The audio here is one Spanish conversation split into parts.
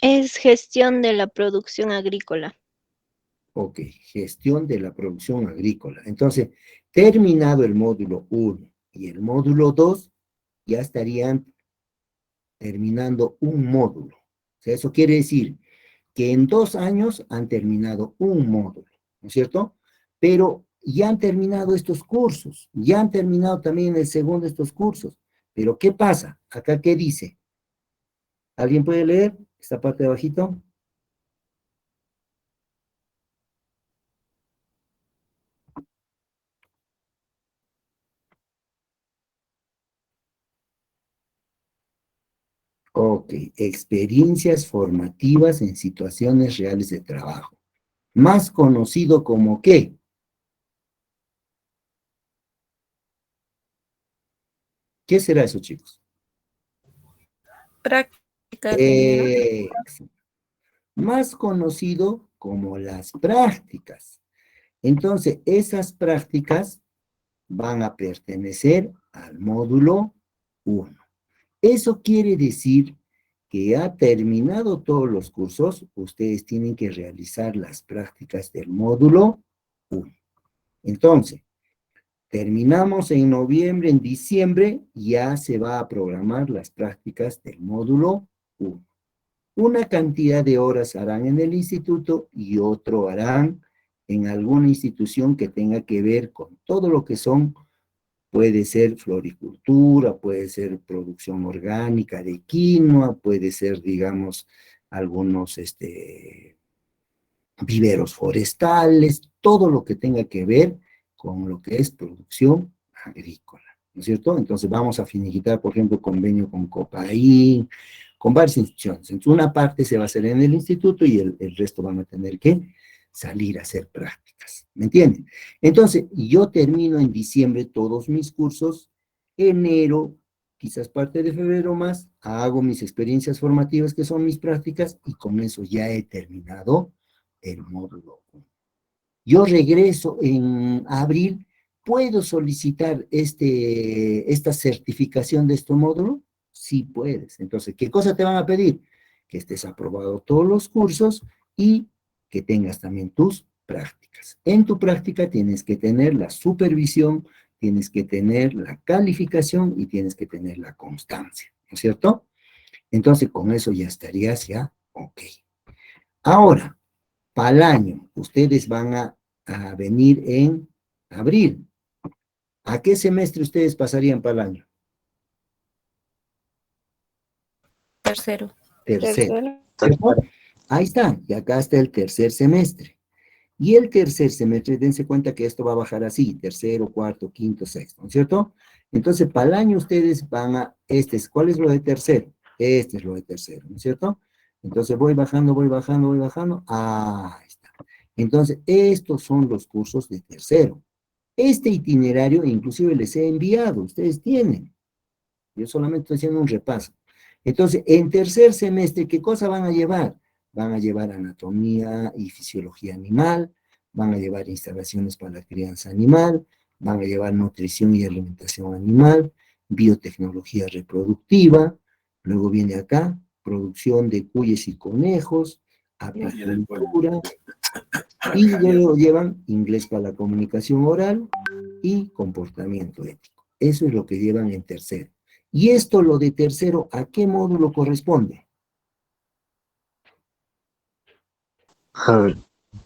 Es gestión de la producción agrícola. Ok, gestión de la producción agrícola. Entonces, terminado el módulo 1 y el módulo 2, ya estarían terminando un módulo. O sea, eso quiere decir que en 2 años han terminado un módulo, ¿no es cierto? Pero ya han terminado estos cursos, ya han terminado también el segundo de estos cursos. Pero ¿qué pasa? Acá, ¿qué dice? ¿Alguien puede leer esta parte de abajito? Ok, experiencias formativas en situaciones reales de trabajo. Más conocido como ¿qué? ¿Qué será eso, chicos? Prácticas, señor. Ex- Más conocido como las prácticas. Entonces, esas prácticas van a pertenecer al módulo 1. Eso quiere decir que ya terminado todos los cursos, ustedes tienen que realizar las prácticas del módulo 1. Entonces, terminamos en noviembre, en diciembre, ya se va a programar las prácticas del módulo 1. Una cantidad de horas harán en el instituto y otro harán en alguna institución que tenga que ver con todo lo que son, puede ser floricultura, puede ser producción orgánica de quinoa, puede ser, digamos, algunos viveros forestales, todo lo que tenga que ver con lo que es producción agrícola, ¿no es cierto? Entonces vamos a finiquitar, por ejemplo, convenio con Copaín, con varias instituciones. Entonces, una parte se va a hacer en el instituto y el resto van a tener que salir a hacer prácticas, ¿me entienden? Entonces, yo termino en diciembre todos mis cursos, enero, quizás parte de febrero más, hago mis experiencias formativas que son mis prácticas y con eso ya he terminado el módulo 1. Yo regreso en abril, ¿puedo solicitar esta certificación de este módulo? Sí puedes. Entonces, ¿qué cosa te van a pedir? Que estés aprobado todos los cursos y que tengas también tus prácticas. En tu práctica tienes que tener la supervisión, tienes que tener la calificación y tienes que tener la constancia, ¿no es cierto? Entonces, con eso ya estarías ya ok. Ahora, para el año, ustedes van a venir en abril. ¿A qué semestre ustedes pasarían para el año? Tercero. Tercero, Tercero. ¿cierto? Ahí está, y acá está el tercer semestre. Y el tercer semestre, dense cuenta que esto va a bajar así, tercero, cuarto, quinto, sexto, ¿no es cierto? Entonces, para el año ustedes van a, ¿cuál es lo de tercero? Este es lo de tercero, ¿no es cierto? Entonces voy bajando, voy bajando, voy bajando, ahí está. Entonces, estos son los cursos de tercero. Este itinerario inclusive les he enviado, ustedes tienen. Yo solamente estoy haciendo un repaso. Entonces, en tercer semestre, ¿qué cosa van a llevar? Van a llevar anatomía y fisiología animal, van a llevar instalaciones para la crianza animal, van a llevar nutrición y alimentación animal, biotecnología reproductiva, luego viene acá, producción de cuyes y conejos, apicultura, y luego llevan inglés para la comunicación oral y comportamiento ético. Eso es lo que llevan en tercero. Y esto, lo de tercero, ¿a qué módulo corresponde?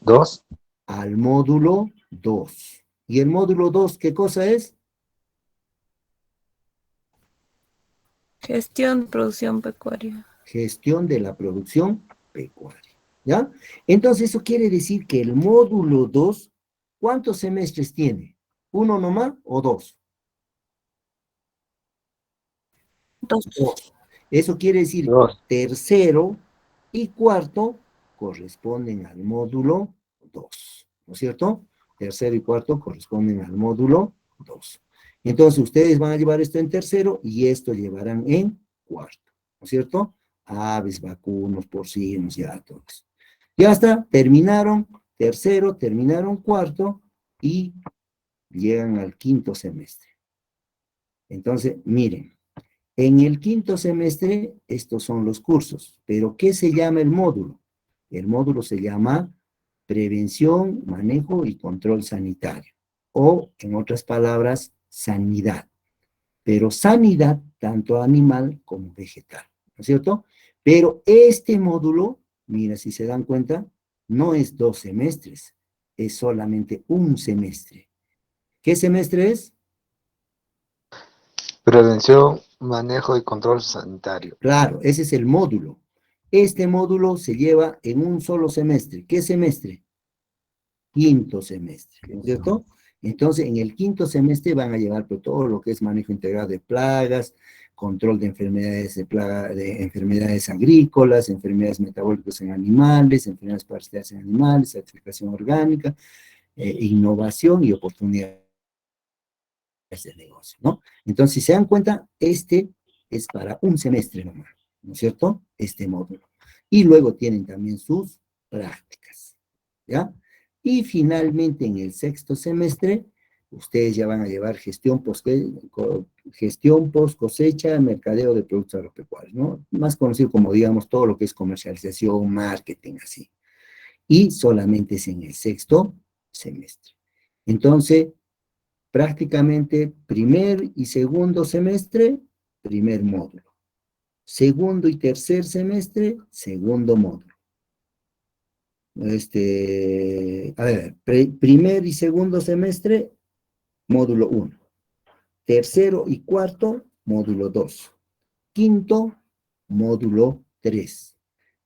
Dos, Al módulo 2. ¿Y el módulo 2 qué cosa es? Gestión, producción pecuaria. Gestión de la producción pecuaria. ¿Ya? Entonces, eso quiere decir que el módulo 2, ¿cuántos semestres tiene? ¿Uno nomás o dos? Dos. Dos. Eso quiere decir que dos. tercero y cuarto corresponden al módulo 2, ¿no es cierto? Tercero y cuarto corresponden al módulo 2. Entonces, ustedes van a llevar esto en tercero y esto llevarán en cuarto, ¿no es cierto? Aves, vacunos, porcinos, ya todos. Ya está, terminaron tercero, terminaron cuarto y llegan al quinto semestre. Entonces, miren, En el quinto semestre, estos son los cursos, pero ¿qué se llama el módulo? El módulo se llama Prevención, Manejo y Control Sanitario, o en otras palabras, sanidad. Pero sanidad tanto animal como vegetal, ¿no es cierto? Pero este módulo, mira, si se dan cuenta, no es 2 semestres, es solamente un semestre. ¿Qué semestre es? Prevención, manejo y control sanitario. Claro, ese es el módulo. Este módulo se lleva en un solo semestre. ¿Qué semestre? Quinto semestre, ¿no es cierto? Entonces, en el quinto semestre van a llevar pues, todo lo que es manejo integral de plagas, control de enfermedades de de enfermedades agrícolas, enfermedades metabólicas en animales, enfermedades parasitarias en animales, certificación orgánica, innovación y oportunidades de negocio, ¿no? Entonces, si se dan cuenta, este es para un semestre nomás, ¿no es cierto? Este módulo. Y luego tienen también sus prácticas, ¿ya? Y finalmente, en el sexto semestre, ustedes ya van a llevar gestión post cosecha, mercadeo de productos agropecuarios, ¿no? Más conocido como, digamos, todo lo que es comercialización, marketing, así. Y solamente es en el sexto semestre. Entonces, prácticamente primer y segundo semestre, primer módulo. Segundo y tercer semestre, segundo módulo. A ver, primer y segundo semestre, módulo 1. Tercero y cuarto, módulo 2. Quinto, módulo 3.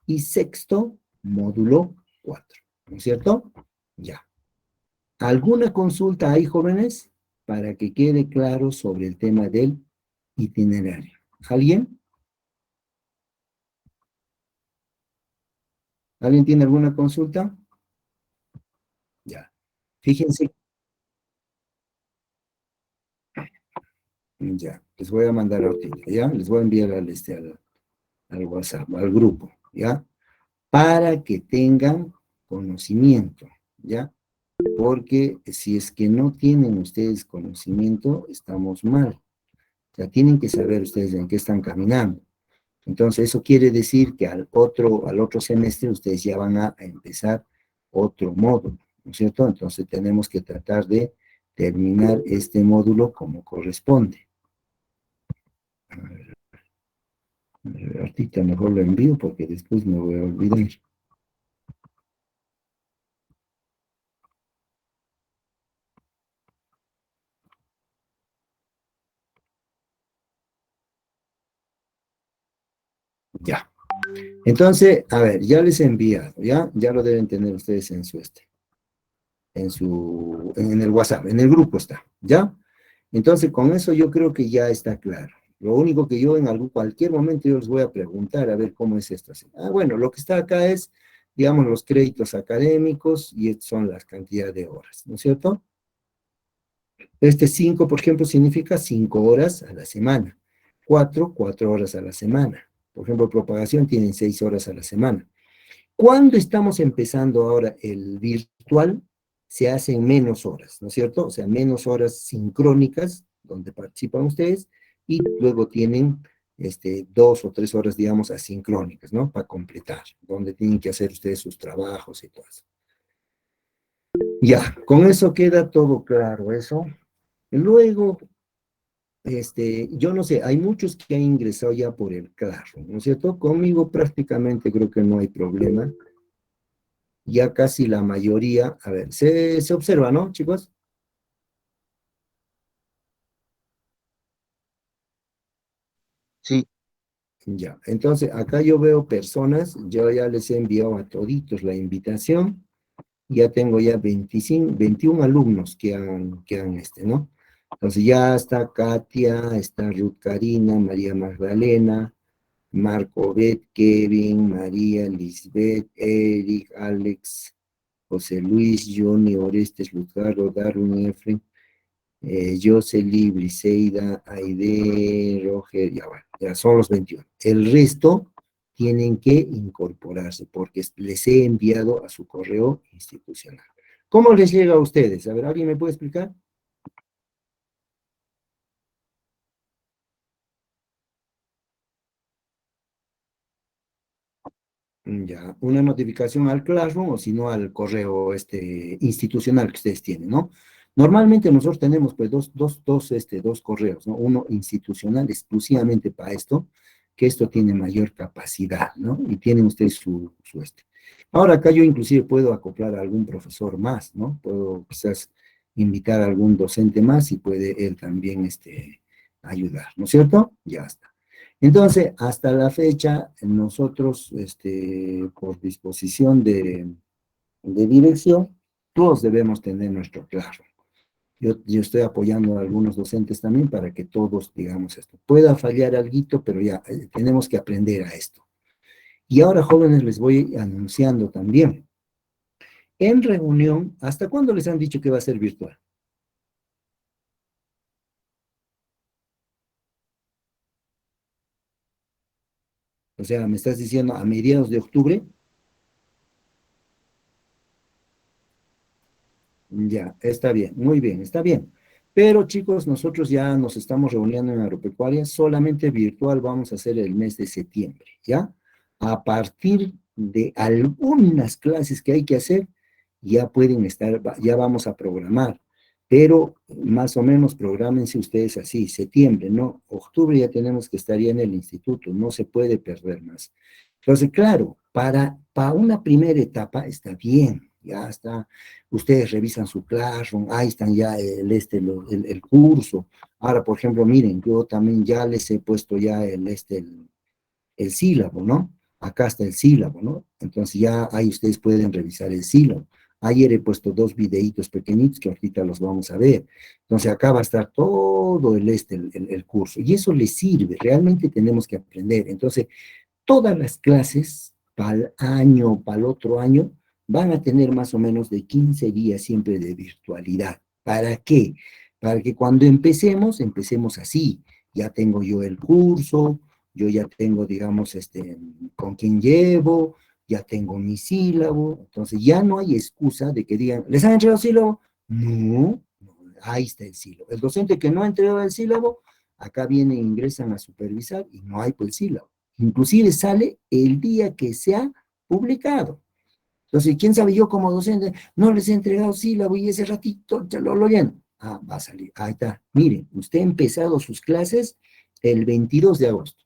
Y sexto, módulo 4. ¿No es cierto? Ya. ¿Alguna consulta ahí, jóvenes? Para que quede claro sobre el tema del itinerario. ¿Alguien? ¿Alguien tiene alguna consulta? Ya. Fíjense, ya. Les voy a mandar ahorita, ¿ya? Les voy a enviar al WhatsApp, al grupo, ¿ya? Para que tengan conocimiento, ¿ya? Porque si es que no tienen ustedes conocimiento, estamos mal. O sea, tienen que saber ustedes en qué están caminando. Entonces, eso quiere decir que al otro semestre ustedes ya van a empezar otro módulo, ¿no es cierto? Entonces, tenemos que tratar de terminar este módulo como corresponde. Ahorita mejor lo envío porque después me voy a olvidar. Ya. Entonces, a ver, ya les he enviado, ¿ya? Ya lo deben tener ustedes en el WhatsApp, en el grupo está, ¿ya? Entonces, con eso yo creo que ya está claro. Lo único que yo cualquier momento yo les voy a preguntar a ver cómo es esto. Bueno, lo que está acá es, digamos, los créditos académicos y estas son las cantidades de horas, ¿no es cierto? Este 5, por ejemplo, significa 5 horas a la semana. 4 horas a la semana. Por ejemplo, propagación tienen 6 horas a la semana. Cuando estamos empezando ahora el virtual, se hacen menos horas, ¿no es cierto? O sea, menos horas sincrónicas, donde participan ustedes, y luego tienen 2 o 3 horas, digamos, asincrónicas, ¿no? Para completar, donde tienen que hacer ustedes sus trabajos y todo eso. Ya, con eso queda todo claro, eso. Luego, yo no sé, hay muchos que han ingresado ya por el Classroom, ¿no es cierto? Conmigo prácticamente creo que no hay problema. Ya casi la mayoría, a ver, se observa, ¿no, chicos? Sí, Ya, entonces acá yo veo personas, yo ya les he enviado a toditos la invitación, ya tengo ya 25, 21 alumnos que han, ¿no? Entonces ya está Katia, está Ruth Karina, María Magdalena, Marco Bet, Kevin, María, Lisbeth, Eric, Alex, José Luis, Johnny, Orestes, Luzgardo, Darwin, Efren, Josely, Briseida, Aide, Roger, ya, bueno, ya son los 21. El resto tienen que incorporarse porque les he enviado a su correo institucional. ¿Cómo les llega a ustedes? A ver, ¿alguien me puede explicar? Ya, una notificación al Classroom o si no al correo institucional que ustedes tienen, ¿no? Normalmente nosotros tenemos pues dos correos, ¿no? Uno institucional exclusivamente para esto, que esto tiene mayor capacidad, ¿no? Y tienen ustedes su. Ahora acá yo inclusive puedo acoplar a algún profesor más, ¿no? Puedo quizás invitar a algún docente más y puede él también ayudar, ¿no es cierto? Ya está. Entonces, hasta la fecha, nosotros, por disposición de dirección, todos debemos tener nuestro claro. Yo estoy apoyando a algunos docentes también para que todos digamos esto. Pueda fallar algo, pero ya tenemos que aprender a esto. Y ahora, jóvenes, les voy anunciando también. En reunión, ¿hasta cuándo les han dicho que va a ser virtual? O sea, me estás diciendo a mediados de octubre. Ya, está bien, muy bien, está bien. Pero chicos, nosotros ya nos estamos reuniendo en Agropecuaria, solamente virtual vamos a hacer el mes de septiembre, ¿ya? A partir de algunas clases que hay que hacer, ya pueden estar, ya vamos a programar, pero más o menos prográmense ustedes así, septiembre, ¿no? Octubre ya tenemos que estar ya en el instituto, no se puede perder más. Entonces, claro, para una primera etapa está bien, ya está, ustedes revisan su Classroom, ahí están ya el curso. Ahora, por ejemplo, miren, yo también ya les he puesto ya el sílabo, ¿no? Acá está el sílabo, ¿no? Entonces ya ahí ustedes pueden revisar el sílabo. Ayer he puesto 2 videitos pequeñitos que ahorita los vamos a ver. Entonces acá va a estar todo el curso. Y eso les sirve, realmente tenemos que aprender. Entonces, todas las clases para el año, para el otro año, van a tener más o menos de 15 días siempre de virtualidad. ¿Para qué? Para que cuando empecemos así. Ya tengo yo el curso, yo ya tengo, digamos, con quién llevo, ya tengo mi sílabo, entonces ya no hay excusa de que digan, ¿les han entregado el sílabo? No, no, ahí está el sílabo. El docente que no ha entregado el sílabo, acá vienen, ingresan a supervisar y no hay pues el sílabo. Inclusive sale el día que se ha publicado. Entonces, ¿quién sabe yo como docente? No les he entregado sílabo y ese ratito ya lo lleno. Ah, va a salir. Ahí está. Mire, usted ha empezado sus clases el 22 de agosto.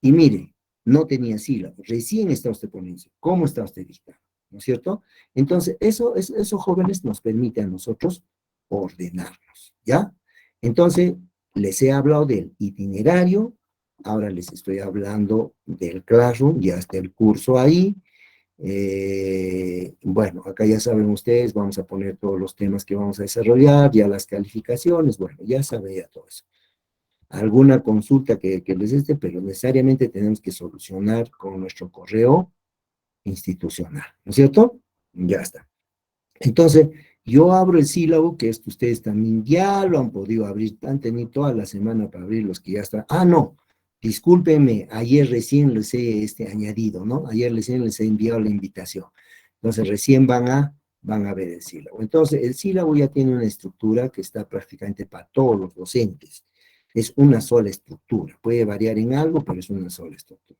Y mire, no tenía sílabo. Recién está usted poniendo. ¿Cómo está usted dictando? ¿No es cierto? Entonces, eso, jóvenes, nos permite a nosotros ordenarnos. ¿Ya? Entonces, les he hablado del itinerario. Ahora les estoy hablando del Classroom. Ya está el curso ahí. Bueno, acá ya saben ustedes, vamos a poner todos los temas que vamos a desarrollar, ya las calificaciones, bueno, ya saben ya todo eso. Alguna consulta que les pero necesariamente tenemos que solucionar con nuestro correo institucional, ¿no es cierto? Ya está. Entonces, yo abro el sílabo, que esto ustedes también ya lo han podido abrir, han tenido toda la semana para abrir los que ya están. Ah, no, discúlpenme, ayer recién les he añadido, ¿no? Ayer recién les he enviado la invitación. Entonces, recién van a ver el sílabo. Entonces, el sílabo ya tiene una estructura que está prácticamente para todos los docentes. Es una sola estructura. Puede variar en algo, pero es una sola estructura.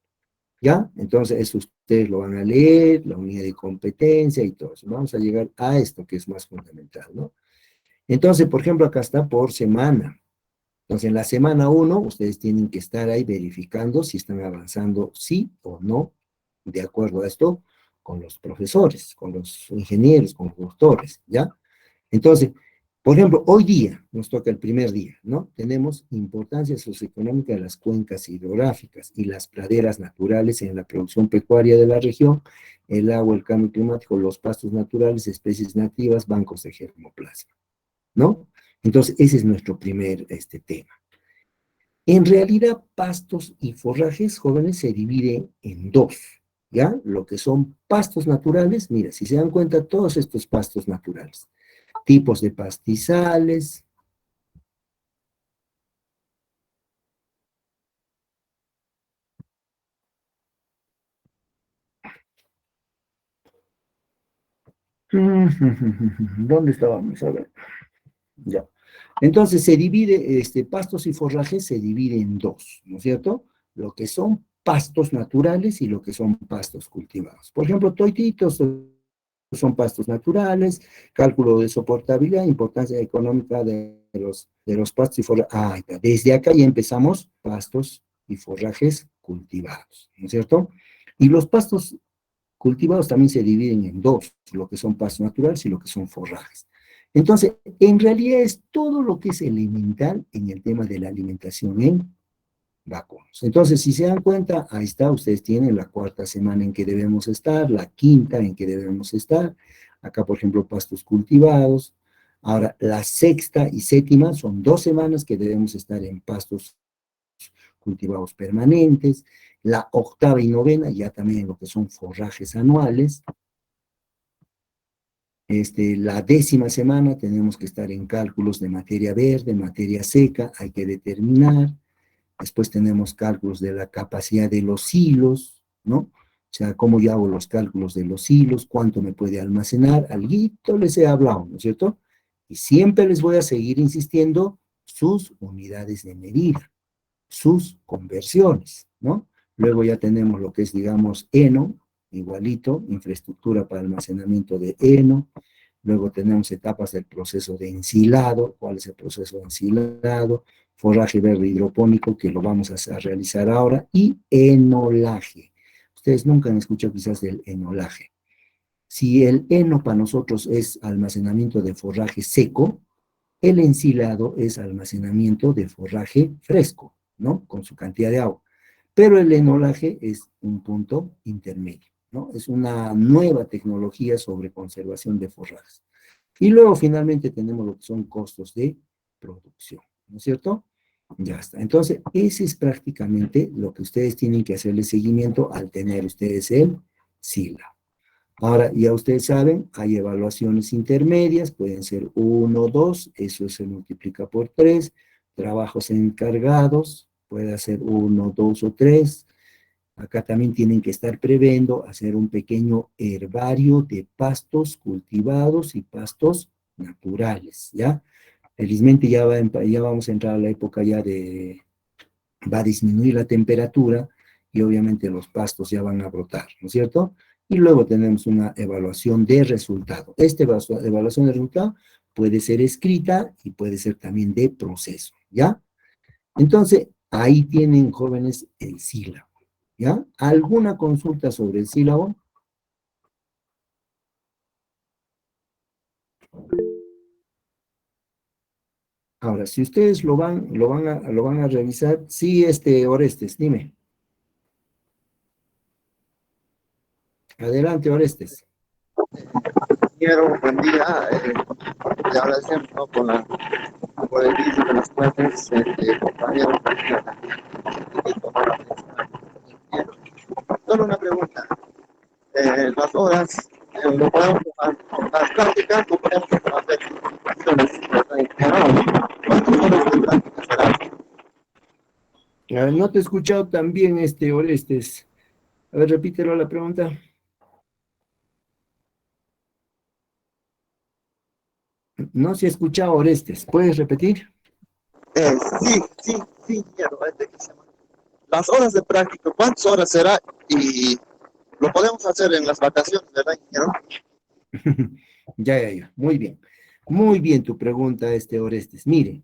¿Ya? Entonces, eso ustedes lo van a leer, la unidad de competencia y todo eso. Vamos a llegar a esto que es más fundamental, ¿no? Entonces, por ejemplo, acá está por semana. Entonces, en la semana 1, ustedes tienen que estar ahí verificando si están avanzando sí o no, de acuerdo a esto, con los profesores, con los ingenieros, con los doctores, ¿ya? Entonces, por ejemplo, hoy día, nos toca el primer día, ¿no? Tenemos importancia socioeconómica de las cuencas hidrográficas y las praderas naturales en la producción pecuaria de la región, el agua, el cambio climático, los pastos naturales, especies nativas, bancos de germoplasma, ¿no? Entonces, ese es nuestro primer tema. En realidad, pastos y forrajes jóvenes se dividen en dos, ¿ya? Lo que son pastos naturales, mira, si se dan cuenta, todos estos pastos naturales, tipos de pastizales. ¿Dónde estábamos? A ver, ya. Entonces se divide, pastos y forrajes se divide en dos, ¿no es cierto? Lo que son pastos naturales y lo que son pastos cultivados. Por ejemplo, toititos son pastos naturales, cálculo de soportabilidad, importancia económica de los pastos y forrajes. Desde acá ya empezamos pastos y forrajes cultivados, ¿no es cierto? Y los pastos cultivados también se dividen en dos, lo que son pastos naturales y lo que son forrajes. Entonces, en realidad es todo lo que es elemental en el tema de la alimentación en vacunos. Entonces, si se dan cuenta, ahí está, ustedes tienen la 4ª semana en que debemos estar, la 5ª en que debemos estar, acá, por ejemplo, pastos cultivados. Ahora, la 6ª y 7ª son 2 semanas que debemos estar en pastos cultivados permanentes, la 8ª y 9ª ya también lo que son forrajes anuales. La 10ª semana tenemos que estar en cálculos de materia verde, materia seca, hay que determinar. Después tenemos cálculos de la capacidad de los silos, ¿no? O sea, cómo yo hago los cálculos de los silos, cuánto me puede almacenar, alguito les he hablado, ¿no es cierto? Y siempre les voy a seguir insistiendo sus unidades de medida, sus conversiones, ¿no? Luego ya tenemos lo que es, digamos, heno, igualito, infraestructura para almacenamiento de heno. Luego tenemos etapas del proceso de ensilado, cuál es el proceso de ensilado, forraje verde hidropónico, que lo vamos a realizar ahora, y enolaje. Ustedes nunca han escuchado quizás del enolaje. Si el heno para nosotros es almacenamiento de forraje seco, el ensilado es almacenamiento de forraje fresco, ¿no? Con su cantidad de agua. Pero el enolaje es un punto intermedio, ¿no? Es una nueva tecnología sobre conservación de forrajes. Y luego finalmente tenemos lo que son costos de producción, ¿no es cierto? Ya está. Entonces, ese es prácticamente lo que ustedes tienen que hacerle seguimiento al tener ustedes el SILA. Ahora, ya ustedes saben, hay evaluaciones intermedias, pueden ser 1, 2, eso se multiplica por 3, trabajos encargados, puede ser 1, 2 o 3. Acá también tienen que estar previendo hacer un pequeño herbario de pastos cultivados y pastos naturales, ¿ya? Felizmente ya vamos a entrar a la época ya va a disminuir la temperatura y obviamente los pastos ya van a brotar, ¿no es cierto? Y luego tenemos una evaluación de resultado. Esta evaluación de resultado puede ser escrita y puede ser también de proceso, ¿ya? Entonces, ahí tienen, jóvenes, el sílabo, ¿ya? ¿Alguna consulta sobre el sílabo? Ahora, si ustedes lo van a revisar, sí, Orestes, dime. Adelante, Orestes. Quiero, buen día. Le agradecemos, ¿no? por el inicio de las clases, compañero. Solo una pregunta. Las horas, lo podemos tomar, las prácticas, no podemos hacer acciones, ¿verdad? ¿Cuántas horas de práctica será? No te he escuchado tan bien, Orestes. A ver, repítelo la pregunta. No se ha escuchado, Orestes. ¿Puedes repetir? Sí, quiero. Las horas de práctica, ¿cuántas horas será? Y lo podemos hacer en las vacaciones, ¿verdad, ingeniero? Ya. Muy bien. Muy bien tu pregunta, Orestes. Mire,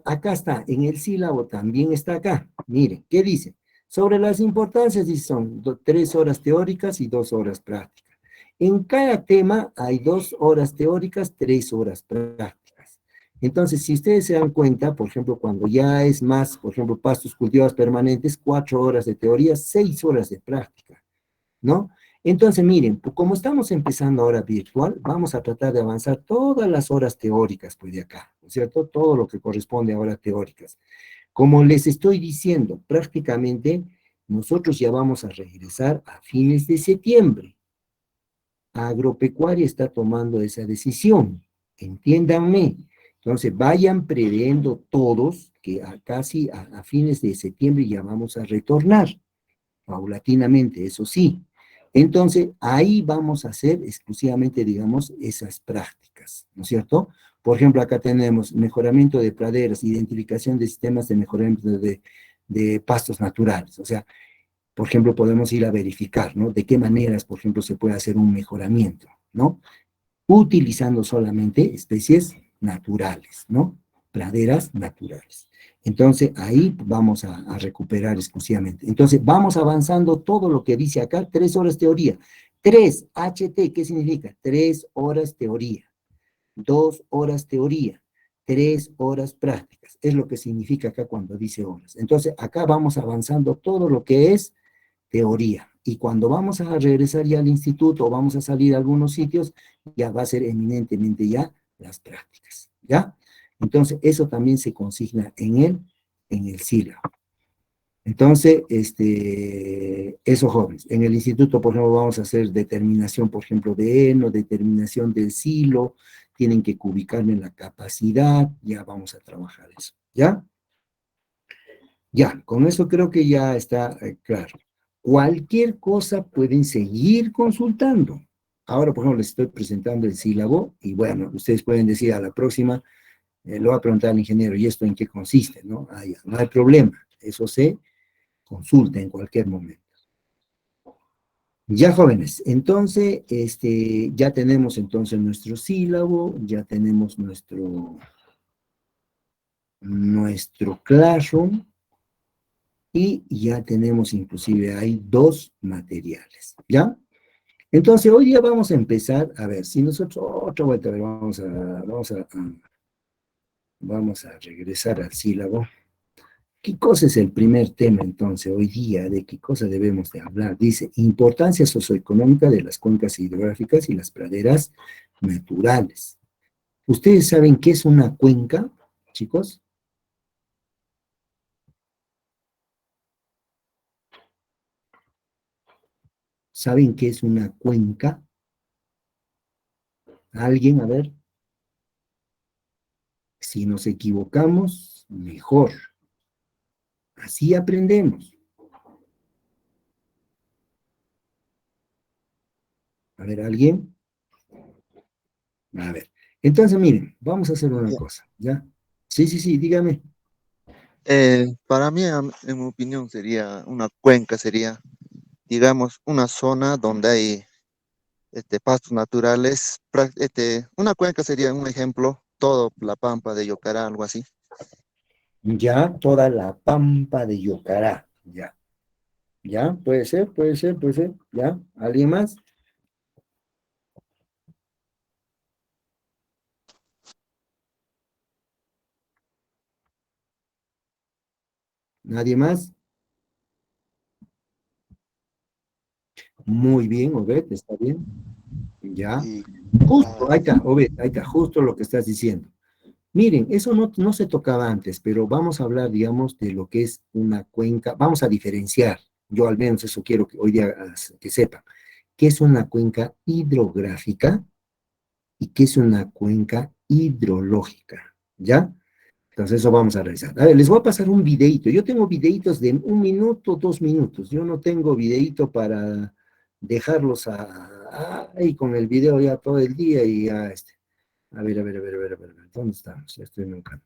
acá está, en el sílabo también está acá. Mire, ¿qué dice? Sobre las importancias, dice, son 3 horas teóricas y 2 horas prácticas. En cada tema hay 2 horas teóricas, 3 horas prácticas. Entonces, si ustedes se dan cuenta, por ejemplo, cuando ya es más, por ejemplo, pastos cultivados permanentes, 4 horas de teoría, 6 horas de práctica, ¿no? Entonces, miren, como estamos empezando ahora virtual, vamos a tratar de avanzar todas las horas teóricas, pues de acá, ¿no es cierto? Todo lo que corresponde a horas teóricas. Como les estoy diciendo, prácticamente nosotros ya vamos a regresar a fines de septiembre. Agropecuaria está tomando esa decisión, entiéndanme. Entonces, vayan previendo todos que casi a fines de septiembre ya vamos a retornar, paulatinamente, eso sí. Entonces, ahí vamos a hacer exclusivamente, digamos, esas prácticas, ¿no es cierto? Por ejemplo, acá tenemos mejoramiento de praderas, identificación de sistemas de mejoramiento de pastos naturales. O sea, por ejemplo, podemos ir a verificar, ¿no? De qué maneras, por ejemplo, se puede hacer un mejoramiento, ¿no? Utilizando solamente especies naturales, ¿no? Praderas naturales. Entonces, ahí vamos a recuperar exclusivamente. Entonces, vamos avanzando todo lo que dice acá, 3 horas teoría. 3 HT, ¿qué significa? 3 horas teoría, 2 horas teoría, 3 horas prácticas. Es lo que significa acá cuando dice horas. Entonces, acá vamos avanzando todo lo que es teoría. Y cuando vamos a regresar ya al instituto o vamos a salir a algunos sitios, ya va a ser eminentemente ya las prácticas, ¿ya? Entonces, eso también se consigna en el sílabo. Entonces, eso jóvenes, en el instituto, por ejemplo, vamos a hacer determinación, por ejemplo, de heno, determinación del silo, tienen que ubicarme en la capacidad, ya vamos a trabajar eso, ¿ya? Ya, con eso creo que ya está claro. Cualquier cosa pueden seguir consultando. Ahora, por ejemplo, les estoy presentando el sílabo y bueno, ustedes pueden decir a la próxima, lo va a preguntar al ingeniero, ¿y esto en qué consiste? ¿No? Ah, ya, no hay problema, eso se consulta en cualquier momento. Ya, jóvenes, entonces, ya tenemos entonces nuestro sílabo, ya tenemos nuestro classroom, y ya tenemos inclusive hay 2 materiales, ¿ya? Entonces, hoy día vamos a empezar, a ver, si nosotros, otra vuelta, a ver, vamos a regresar al sílabo. ¿Qué cosa es el primer tema entonces hoy día? ¿De qué cosa debemos de hablar? Dice, importancia socioeconómica de las cuencas hidrográficas y las praderas naturales. ¿Ustedes saben qué es una cuenca, chicos? ¿Saben qué es una cuenca? ¿Alguien? A ver. Si nos equivocamos, mejor. Así aprendemos. A ver, ¿alguien? A ver. Entonces, miren, vamos a hacer una cosa, ¿ya? Sí, sí, sí, dígame. Para mí, en mi opinión, sería una cuenca, sería, digamos, una zona donde hay pastos naturales. Una cuenca sería un ejemplo, todo la pampa de Yocará, algo así. Ya, toda la pampa de Yocará, ya. Ya, puede ser, puede ser, puede ser, ya. ¿Alguien más? ¿Nadie más? Muy bien, Obed, está bien. Ya. Y Justo, ahí está, Obed, ahí está, justo lo que estás diciendo. Miren, eso no se tocaba antes, pero vamos a hablar, digamos, de lo que es una cuenca. Vamos a diferenciar, yo al menos eso quiero que hoy día que sepan, qué es una cuenca hidrográfica y qué es una cuenca hidrológica, ¿ya? Entonces eso vamos a realizar. A ver, les voy a pasar un videito. Yo tengo videitos de 1 minuto, 2 minutos. Yo no tengo videito para dejarlos ahí con el video ya todo el día y ya A ver, a ver, a ver, a ver, a ver, a ver, ¿dónde estamos? Ya estoy en un canal.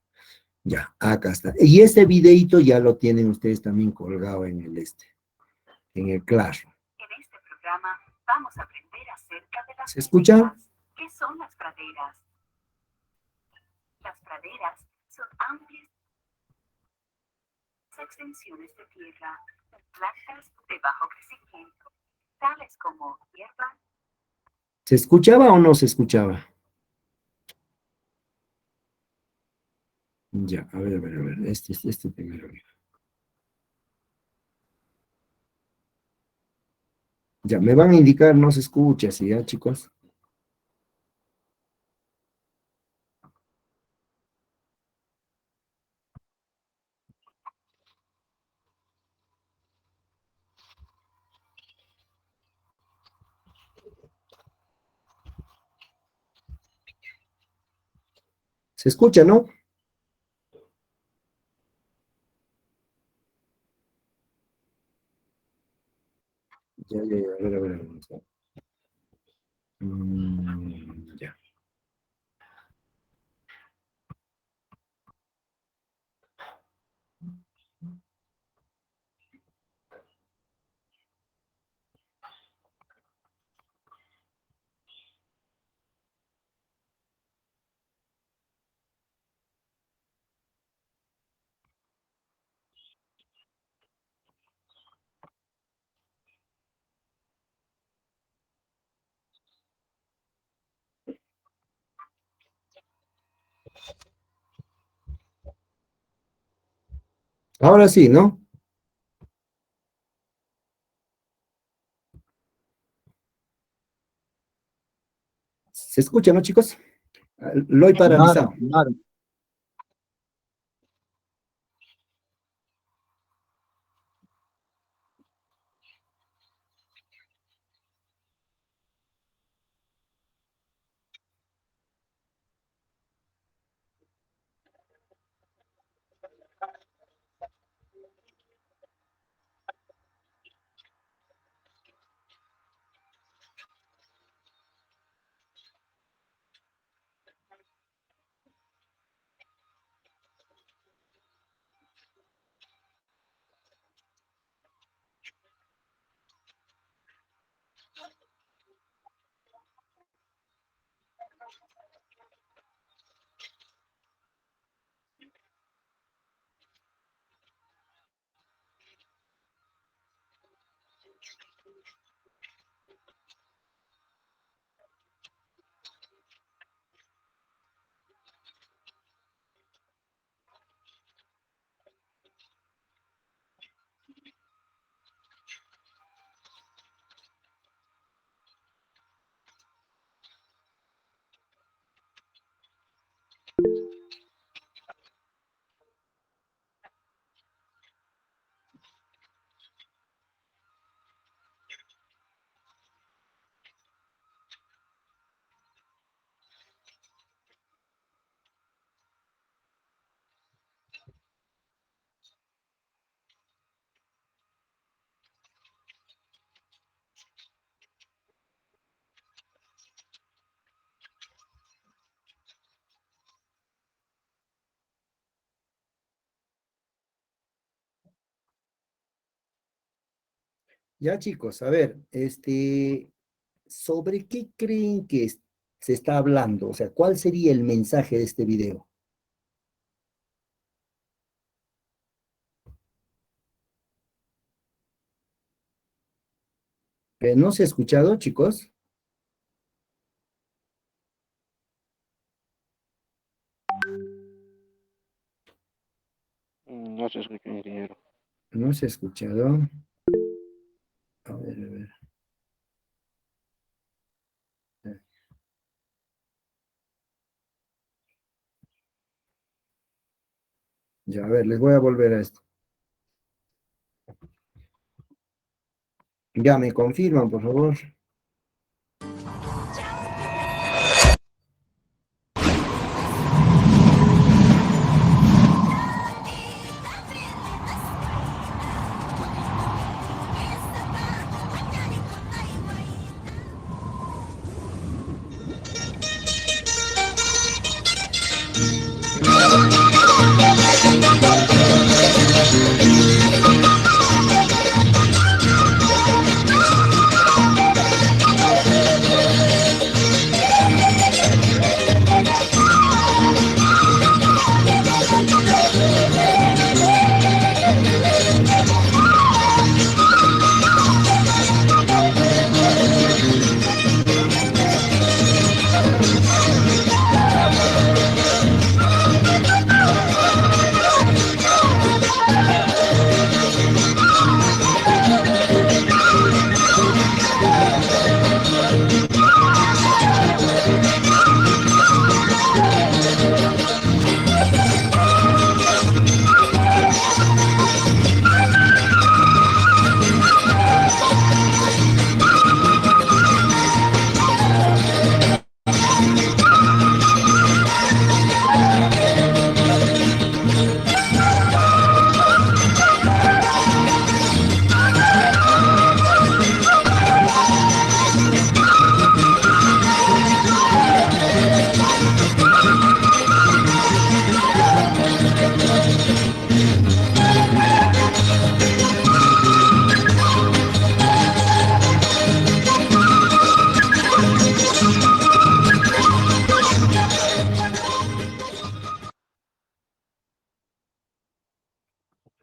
Ya, acá está. Y este videito ya lo tienen ustedes también colgado en en el Classroom. En este programa vamos a aprender acerca de las ¿Se escucha? praderas. ¿Qué son las praderas? Las praderas son amplias extensiones de tierra, plantas de bajo crecimiento, tales como hierba. ¿Se escuchaba o no se escuchaba? Ya, a ver, a ver, a ver. Este primero. Ya, me van a indicar, no se escucha, ¿sí, ya, chicos? ¿Se escucha, no? Ya, ya, ya, a ver, a ver, a ver. Ya. Ahora sí, ¿no? ¿Se escucha, no, chicos? Lo he Claro, paralizado. claro. Ya, chicos, a ver, ¿sobre qué creen que se está hablando? O sea, ¿cuál sería el mensaje de este video? ¿No se ha escuchado, chicos? No se escucha, ingeniero. No se ha escuchado. A ver, a ver. Ya, a ver, les voy a volver a esto. Ya, me confirman, por favor.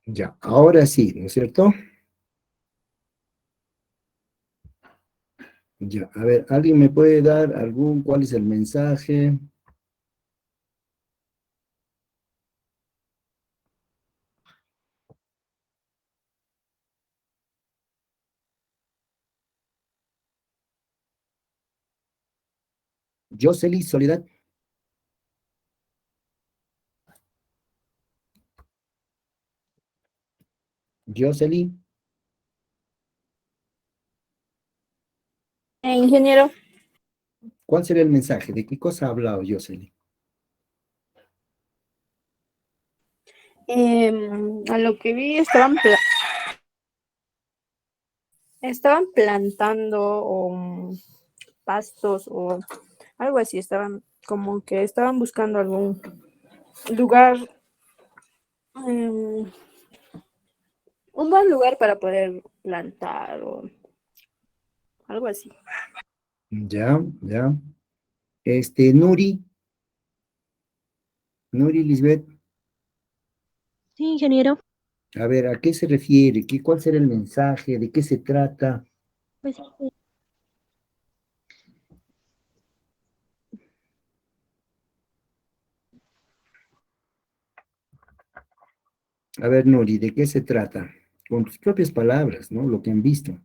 Ya, ahora sí, ¿no es cierto? Ya, a ver, ¿alguien me puede dar cuál es el mensaje? Jocelyn, Soledad. Jocelyn, Ingeniero. ¿cuál será el mensaje? ¿De qué cosa ha hablado Jocelyn? A lo que vi estaban plantando pastos o algo así, estaban como que estaban buscando algún lugar, em, un buen lugar para poder plantar o algo así. Ya, ya. Nuri Lisbeth, Sí, ingeniero. a ver, ¿a qué se refiere? ¿Cuál será el mensaje? ¿De qué se trata? Pues, A ver, Nuri, ¿de qué se trata? Con tus propias palabras, ¿no? Lo que han visto.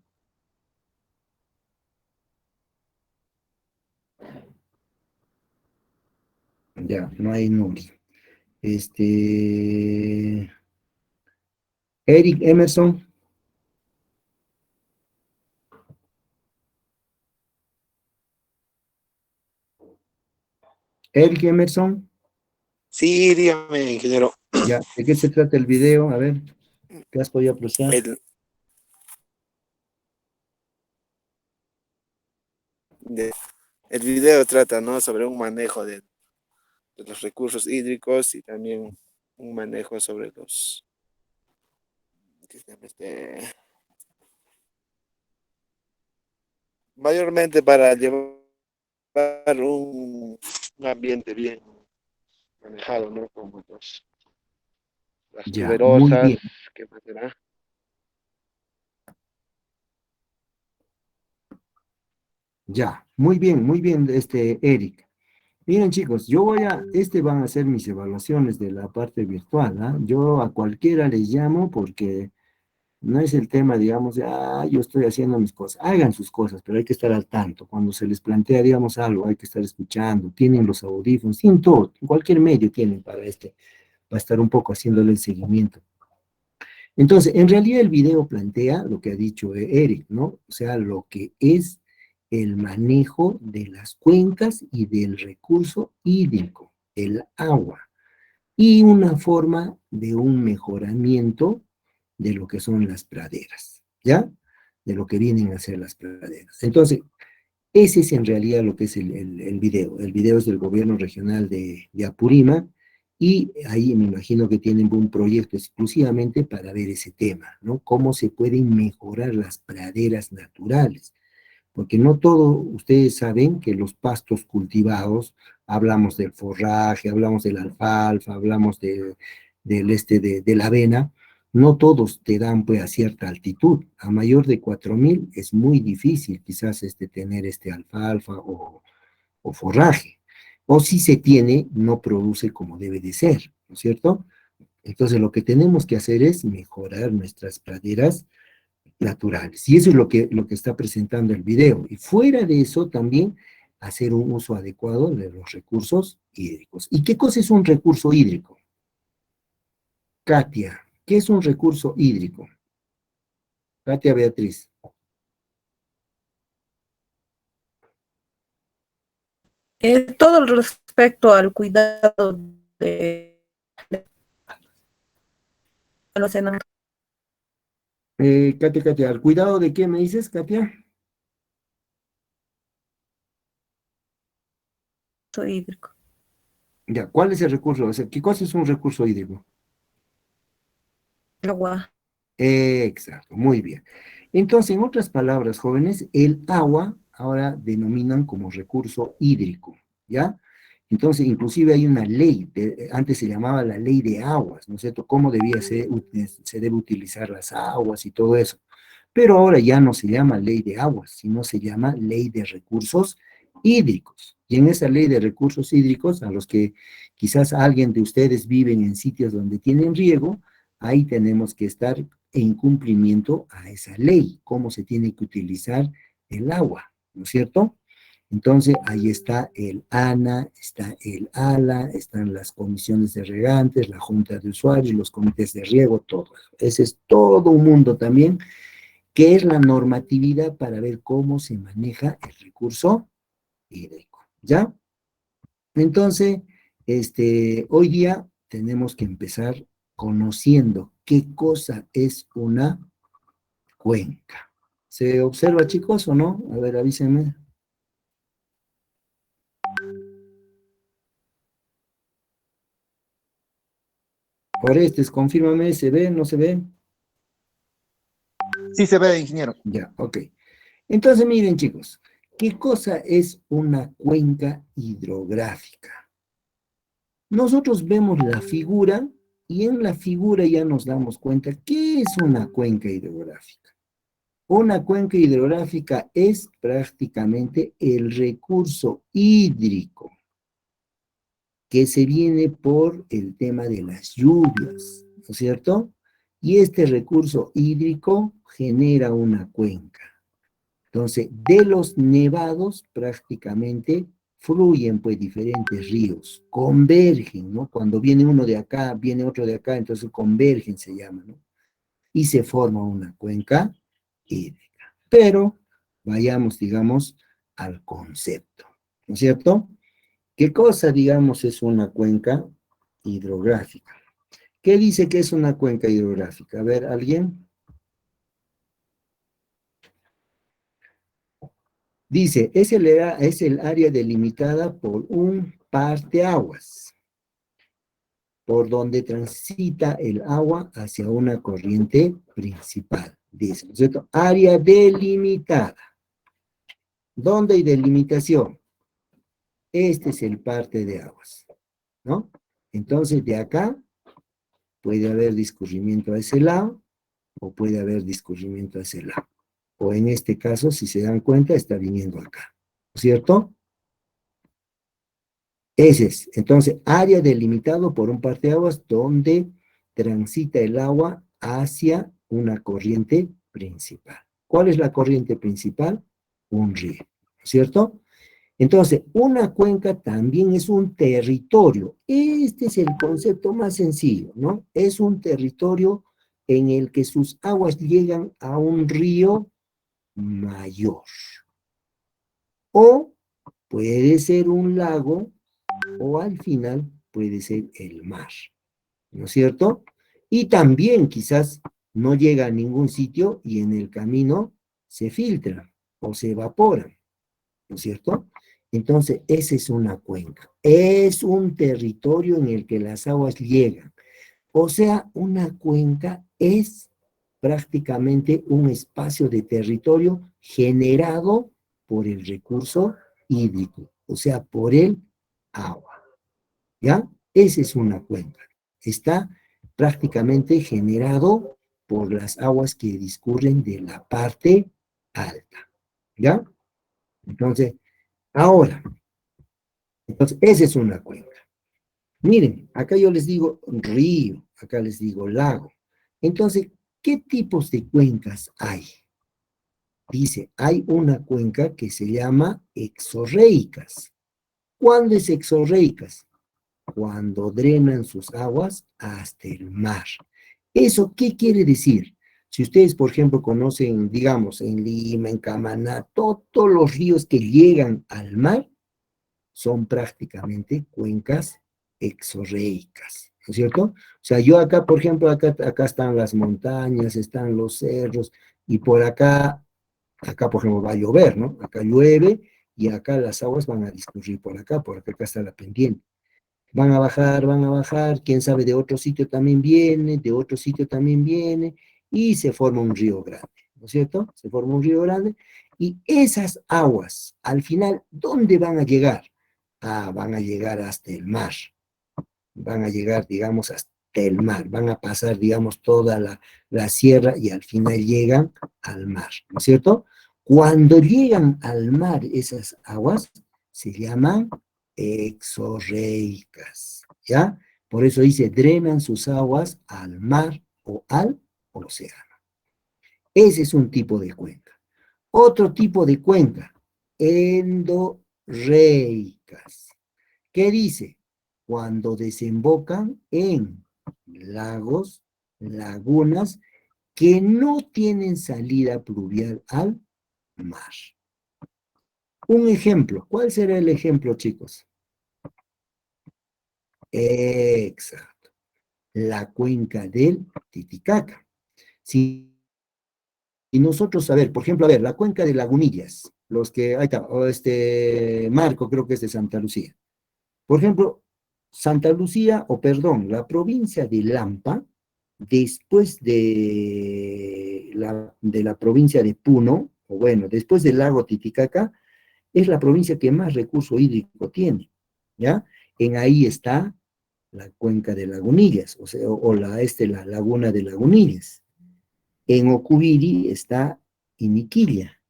Ya, no hay Nuri. Eric Emerson, Eric Emerson, Sí, dígame, ingeniero. ya, ¿de qué se trata el video? A ver, ¿qué has podido apreciar? El, de- el video trata, ¿no?, sobre un manejo de los recursos hídricos y también un manejo sobre los, ¿qué se llama mayormente para llevar un ambiente bien manejado, ¿no? Como las Ya, muy tuberosas, bien, ¿qué más será? ya, muy bien, Eric. Miren, chicos, van a ser mis evaluaciones de la parte virtual, ¿ah? Yo a cualquiera les llamo porque no es el tema, digamos, de, yo estoy haciendo mis cosas. Hagan sus cosas, pero hay que estar al tanto. Cuando se les plantea, digamos, algo, hay que estar escuchando. Tienen los audífonos, tienen todo. En cualquier medio tienen para estar un poco haciéndole el seguimiento. Entonces, en realidad el video plantea lo que ha dicho Eric, ¿no? O sea, lo que es el manejo de las cuencas y del recurso hídrico, el agua, y una forma de un mejoramiento de lo que son las praderas, ¿ya? De lo que vienen a ser las praderas. Entonces, ese es en realidad lo que es el video. El video es del gobierno regional de Apurímac y ahí me imagino que tienen un proyecto exclusivamente para ver ese tema, ¿no? Cómo se pueden mejorar las praderas naturales. Porque no todo, ustedes saben que los pastos cultivados, hablamos del forraje, hablamos del alfalfa, hablamos de la avena, no todos te dan pues a cierta altitud. A mayor de 4000 es muy difícil quizás tener alfalfa o forraje. O si se tiene, no produce como debe de ser, ¿no es cierto? Entonces lo que tenemos que hacer es mejorar nuestras praderas naturales. Y eso es lo que está presentando el video. Y fuera de eso también hacer un uso adecuado de los recursos hídricos. ¿Y qué cosa es un recurso hídrico? Katia, ¿qué es un recurso hídrico? Katia Beatriz. Todo respecto al cuidado de los enanos Katia, ¿al cuidado de qué me dices, Katia? hídricos. Ya, ¿cuál es el recurso? O sea, ¿qué cosa es un recurso hídrico? Agua. Exacto, muy bien. Entonces, en otras palabras, jóvenes, el agua ahora denominan como recurso hídrico, ¿ya? Entonces, inclusive hay una ley, antes se llamaba la ley de aguas, ¿no es cierto? Cómo se debe utilizar las aguas y todo eso. Pero ahora ya no se llama ley de aguas, sino se llama ley de recursos hídricos. Y en esa ley de recursos hídricos, a los que quizás alguien de ustedes viven en sitios donde tienen riego, ahí tenemos que estar en cumplimiento a esa ley, cómo se tiene que utilizar el agua, ¿no es cierto? Entonces, ahí está el ANA, está el ALA, están las comisiones de regantes, la junta de usuarios, los comités de riego, todo eso. Ese es todo un mundo también, que es la normatividad para ver cómo se maneja el recurso hídrico, ¿ya? Entonces, hoy día tenemos que empezar conociendo qué cosa es una cuenca. ¿Se observa, chicos, o no? A ver, avísenme. Orestes, confírmame, ¿se ve, no se ve? Sí se ve, ingeniero. Ya, ok. Entonces, miren, chicos, ¿qué cosa es una cuenca hidrográfica? Nosotros vemos la figura y en la figura ya nos damos cuenta qué es una cuenca hidrográfica. Una cuenca hidrográfica es prácticamente el recurso hídrico que se viene por el tema de las lluvias, ¿no es cierto? Y este recurso hídrico genera una cuenca. Entonces, de los nevados prácticamente fluyen pues diferentes ríos, convergen, ¿no? Cuando viene uno de acá, viene otro de acá, entonces convergen se llama, ¿no? Y se forma una cuenca hídrica. Pero vayamos, digamos, al concepto, ¿no es cierto? ¿Qué cosa, digamos, es una cuenca hidrográfica? ¿Qué dice que es una cuenca hidrográfica? A ver, ¿alguien? Dice, es el área delimitada por un parteaguas, por donde transita el agua hacia una corriente principal. Dice, ¿no es cierto? Área delimitada. ¿Dónde hay delimitación? Este es el parte de aguas, ¿no? Entonces, de acá puede haber discurrimiento a ese lado, o puede haber discurrimiento a ese lado. O en este caso, si se dan cuenta, está viniendo acá, ¿no es cierto? Ese es, entonces, área delimitado por un parteaguas donde transita el agua hacia una corriente principal. ¿Cuál es la corriente principal? Un río, ¿no es cierto? Entonces, una cuenca también es un territorio. Este es el concepto más sencillo, ¿no? Es un territorio en el que sus aguas llegan a un río mayor. O puede ser un lago, o al final puede ser el mar, ¿no es cierto? Y también quizás no llega a ningún sitio y en el camino se filtra o se evapora, ¿no es cierto? Entonces, esa es una cuenca. Es un territorio en el que las aguas llegan. O sea, una cuenca es prácticamente un espacio de territorio generado por el recurso hídrico, o sea, por el agua. ¿Ya? Esa es una cuenca. Está prácticamente generado por las aguas que discurren de la parte alta. ¿Ya? Entonces, ahora, esa es una cuenca. Miren, acá yo les digo río, acá les digo lago. Entonces, ¿qué tipos de cuencas hay? Dice, hay una cuenca que se llama exorreicas. ¿Cuándo es exorreicas? Cuando drenan sus aguas hasta el mar. ¿Eso qué quiere decir? Si ustedes, por ejemplo, conocen, digamos, en Lima, en Camaná, todos los ríos que llegan al mar son prácticamente cuencas exorreicas, ¿no es cierto? O sea, yo acá, por ejemplo, acá están las montañas, están los cerros, y por acá, por ejemplo, va a llover, ¿no? Acá llueve, y acá las aguas van a discurrir por acá está la pendiente. Van a bajar, quién sabe, de otro sitio también viene, de otro sitio también viene, y se forma un río grande, ¿no es cierto? Se forma un río grande, y esas aguas, al final, ¿dónde van a llegar? Ah, van a llegar hasta el mar, van a llegar, digamos, hasta el mar, van a pasar, digamos, toda la sierra y al final llegan al mar, ¿no es cierto? Cuando llegan al mar esas aguas, se llaman exorreicas, ¿ya? Por eso dice, drenan sus aguas al mar o al océano. Ese es un tipo de cuenca. Otro tipo de cuenca, endorreicas. ¿Qué dice? Cuando desembocan en lagos, lagunas, que no tienen salida pluvial al mar. Un ejemplo, ¿cuál será el ejemplo, chicos? Exacto, la cuenca del Titicaca. Si nosotros, a ver, por ejemplo, a ver, la cuenca de Lagunillas, los que, ahí está, o Marco creo que es de Santa Lucía. Por ejemplo, Santa Lucía, o perdón, la provincia de Lampa, después de la provincia de Puno, o bueno, después del lago Titicaca, es la provincia que más recurso hídrico tiene, ¿ya? En ahí está la cuenca de Lagunillas, o sea, la laguna de Lagunillas. En Ocubiri está Iniquilla,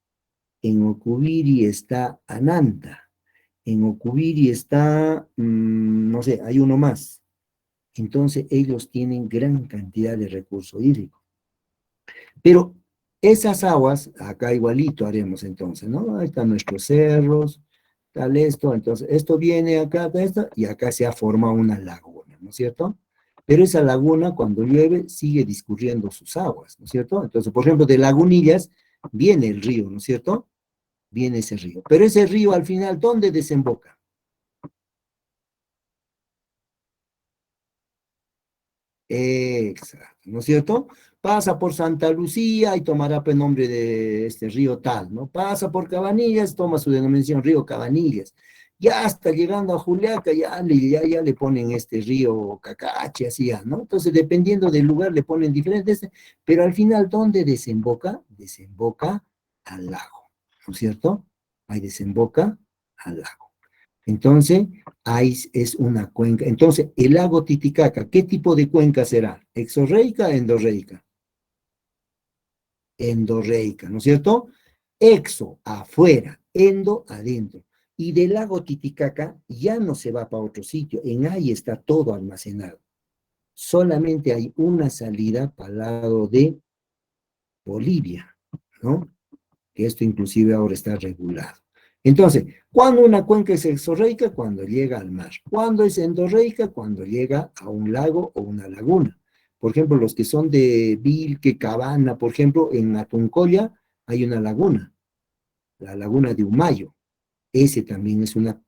en Ocubiri está Ananta, en Ocubiri está, no sé, hay uno más. Entonces ellos tienen gran cantidad de recurso hídrico. Pero esas aguas, acá igualito haremos entonces, ¿no? Ahí están nuestros cerros, tal esto, entonces esto viene acá, esto, y acá se ha formado una laguna, ¿no es cierto? Pero esa laguna cuando llueve sigue discurriendo sus aguas, ¿no es cierto? Entonces, por ejemplo, de Lagunillas viene el río, ¿no es cierto? Viene ese río. Pero ese río al final, ¿dónde desemboca? Exacto, ¿no es cierto? Pasa por Santa Lucía y tomará el nombre de este río tal, ¿no? Pasa por Cabanillas, toma su denominación río Cabanillas. Ya hasta llegando a Juliaca, ya le ponen este río Cacache, así ya, ¿no? Entonces, dependiendo del lugar, le ponen diferentes, pero al final, ¿dónde desemboca? Desemboca al lago, ¿no es cierto? Ahí desemboca al lago. Entonces, ahí es una cuenca. Entonces, el lago Titicaca, ¿qué tipo de cuenca será? ¿Exorreica o endorreica? Endorreica, ¿no es cierto? Exo, afuera, endo, adentro. Y del lago Titicaca ya no se va para otro sitio, en ahí está todo almacenado. Solamente hay una salida para el lado de Bolivia, ¿no? Que esto inclusive ahora está regulado. Entonces, ¿cuándo una cuenca es exorreica? Cuando llega al mar. ¿Cuándo es endorreica? Cuando llega a un lago o una laguna. Por ejemplo, los que son de Vilque, Cabana, por ejemplo, en Atuncoya hay una laguna, la laguna de Humayo. Ese también es una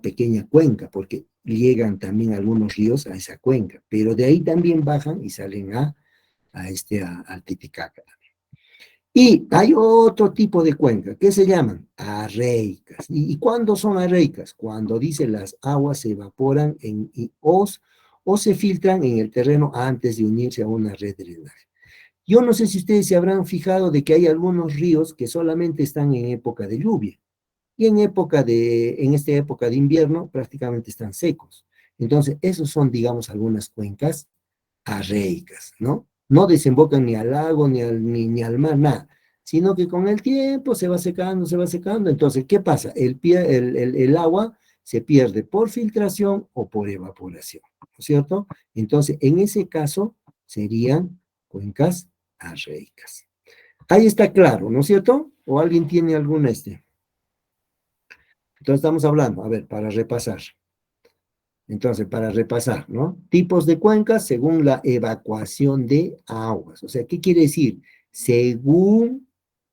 pequeña cuenca, porque llegan también algunos ríos a esa cuenca, pero de ahí también bajan y salen al Titicaca. Y hay otro tipo de cuenca que se llaman arreicas. ¿Y cuándo son arreicas? Cuando dice las aguas se evaporan o se filtran en el terreno antes de unirse a una red de drenaje. Yo no sé si ustedes se habrán fijado de que hay algunos ríos que solamente están en época de lluvia y en esta época de invierno prácticamente están secos. Entonces, esos son, digamos, algunas cuencas arreicas, ¿no? No desembocan ni al lago, ni al mar, nada, sino que con el tiempo se va secando. Entonces, ¿qué pasa? El agua se pierde por filtración o por evaporación, ¿no es cierto? Entonces, en ese caso, serían cuencas arreicas. Ahí está claro, ¿no es cierto? ¿O alguien tiene alguna Entonces, estamos hablando, a ver, para repasar. Entonces, para repasar, ¿no? Tipos de cuencas según la evacuación de aguas. O sea, ¿qué quiere decir? Según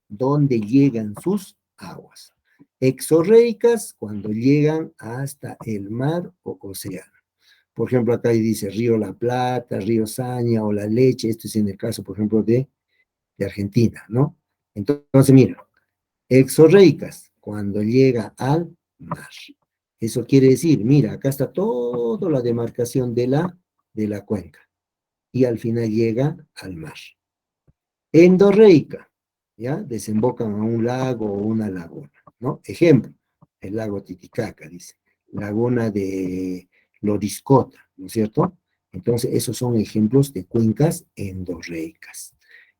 dónde llegan sus aguas. Exorreicas, cuando llegan hasta el mar o océano. Por ejemplo, acá dice Río La Plata, Río Saña o La Leche. Esto es en el caso, por ejemplo, de Argentina, ¿no? Entonces, mira, exorreicas, cuando llega al mar. Eso quiere decir, mira, acá está toda la demarcación de la cuenca y al final llega al mar. Endorreica, ¿ya? Desembocan a un lago o una laguna, ¿no? Ejemplo, el lago Titicaca, dice, laguna de Loriscota, ¿no es cierto? Entonces, esos son ejemplos de cuencas endorreicas.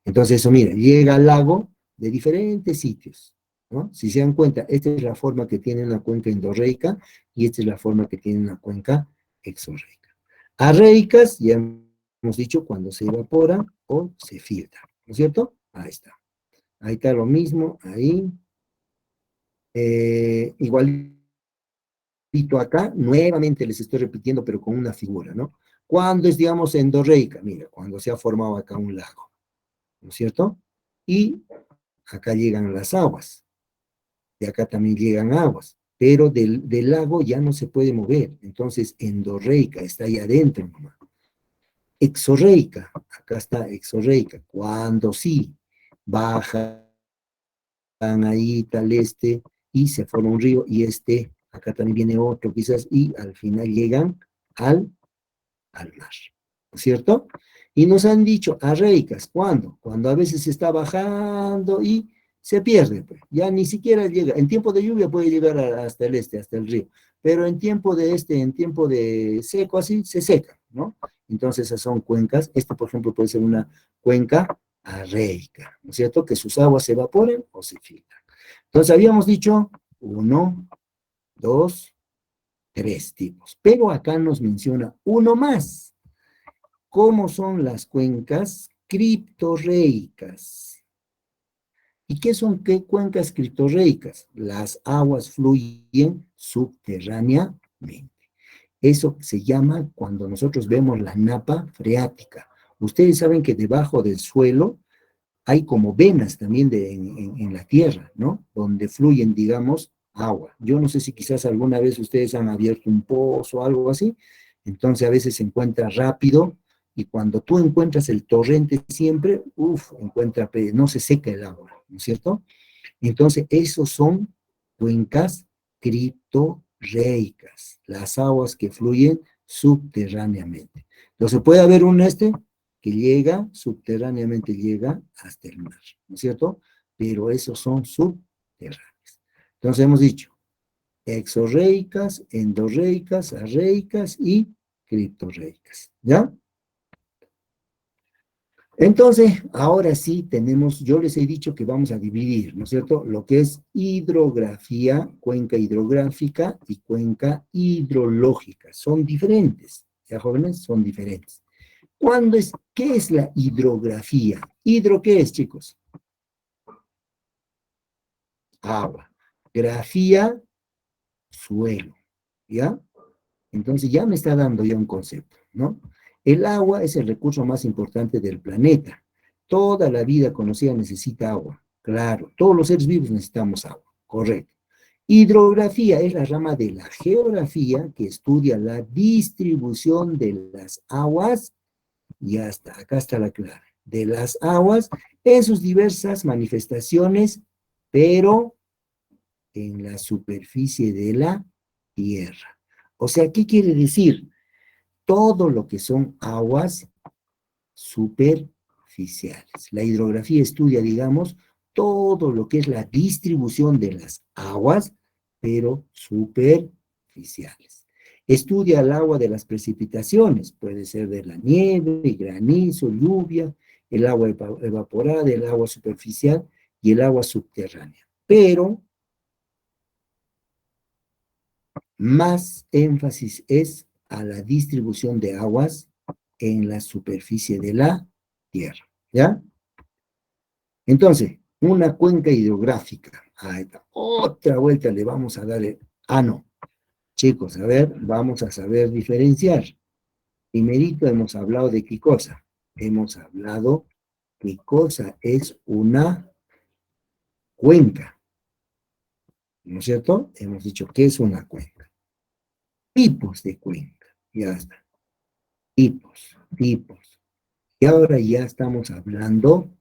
Entonces, eso, mira, llega al lago de diferentes sitios, ¿no? Si se dan cuenta, esta es la forma que tiene una cuenca endorreica y esta es la forma que tiene una cuenca exorreica. Arreicas, ya hemos dicho, cuando se evaporan o se filtran, ¿no es cierto? Ahí está. Ahí está lo mismo, ahí. igualito acá, nuevamente les estoy repitiendo, pero con una figura, ¿no? Cuando es, digamos, endorreica, mira, cuando se ha formado acá un lago, ¿no es cierto? Y acá llegan las aguas, de acá también llegan aguas, pero del lago ya no se puede mover, entonces endorreica, está ahí adentro nomás. Exorreica, acá está exorreica, cuando sí bajan ahí tal y se forma un río, y acá también viene otro quizás, y al final llegan al mar, ¿no es cierto? Y nos han dicho arreicas, ¿cuándo? Cuando a veces se está bajando y se pierde, pues, ya ni siquiera llega. En tiempo de lluvia puede llegar hasta el hasta el río, pero en tiempo en tiempo de seco así, se seca, ¿no? Entonces esas son cuencas. Por ejemplo, puede ser una cuenca arreica, ¿no es cierto? Que sus aguas se evaporen o se filtran. Entonces habíamos dicho 1, 2, 3 tipos, pero acá nos menciona uno más. ¿Cómo son las cuencas criptorreicas? ¿Y qué son cuencas criptorreicas? Las aguas fluyen subterráneamente. Eso se llama cuando nosotros vemos la napa freática. Ustedes saben que debajo del suelo hay como venas también en la tierra, ¿no? Donde fluyen, digamos, agua. Yo no sé si quizás alguna vez ustedes han abierto un pozo o algo así, entonces a veces se encuentra rápido, y cuando tú encuentras el torrente siempre, no se seca el agua, ¿no es cierto? Entonces, esos son cuencas criptorreicas, las aguas que fluyen subterráneamente. Entonces, puede haber que llega, subterráneamente llega hasta el mar, ¿no es cierto? Pero esos son subterráneos. Entonces, hemos dicho exorreicas, endorreicas, arreicas y criptorreicas, ¿ya? Entonces, ahora sí tenemos, yo les he dicho que vamos a dividir, ¿no es cierto?, lo que es hidrografía, cuenca hidrográfica y cuenca hidrológica. Son diferentes, ¿ya, jóvenes? Son diferentes. ¿Qué es la hidrografía? ¿Hidro qué es, chicos? Agua. Grafía, suelo, ¿ya? Entonces ya me está dando ya un concepto, ¿no? El agua es el recurso más importante del planeta. Toda la vida conocida necesita agua, claro. Todos los seres vivos necesitamos agua, correcto. Hidrografía es la rama de la geografía que estudia la distribución de las aguas, y hasta acá está la clave, de las aguas en sus diversas manifestaciones, pero en la superficie de la tierra. O sea, ¿qué quiere decir? Todo lo que son aguas superficiales. La hidrografía estudia, digamos, todo lo que es la distribución de las aguas, pero superficiales. Estudia el agua de las precipitaciones, puede ser de la nieve, granizo, lluvia, el agua evaporada, el agua superficial y el agua subterránea. Pero más énfasis es a la distribución de aguas en la superficie de la tierra, ¿ya? Entonces, una cuenca hidrográfica, otra vuelta le vamos a dar no, chicos, a ver, vamos a saber diferenciar. Primerito hemos hablado de qué cosa. Hemos hablado qué cosa es una cuenca, ¿no es cierto? Hemos dicho qué es una cuenca. Tipos de cuenca, ya está. Tipos. Y ahora ya estamos hablando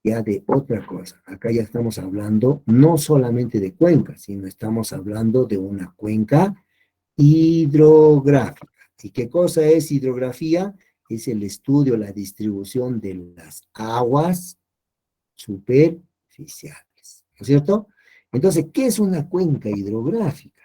ya de otra cosa. Acá ya estamos hablando no solamente de cuencas, sino estamos hablando de una cuenca hidrográfica. ¿Y qué cosa es hidrografía? Es el estudio, la distribución de las aguas superficiales, ¿no es cierto? Entonces, ¿qué es una cuenca hidrográfica?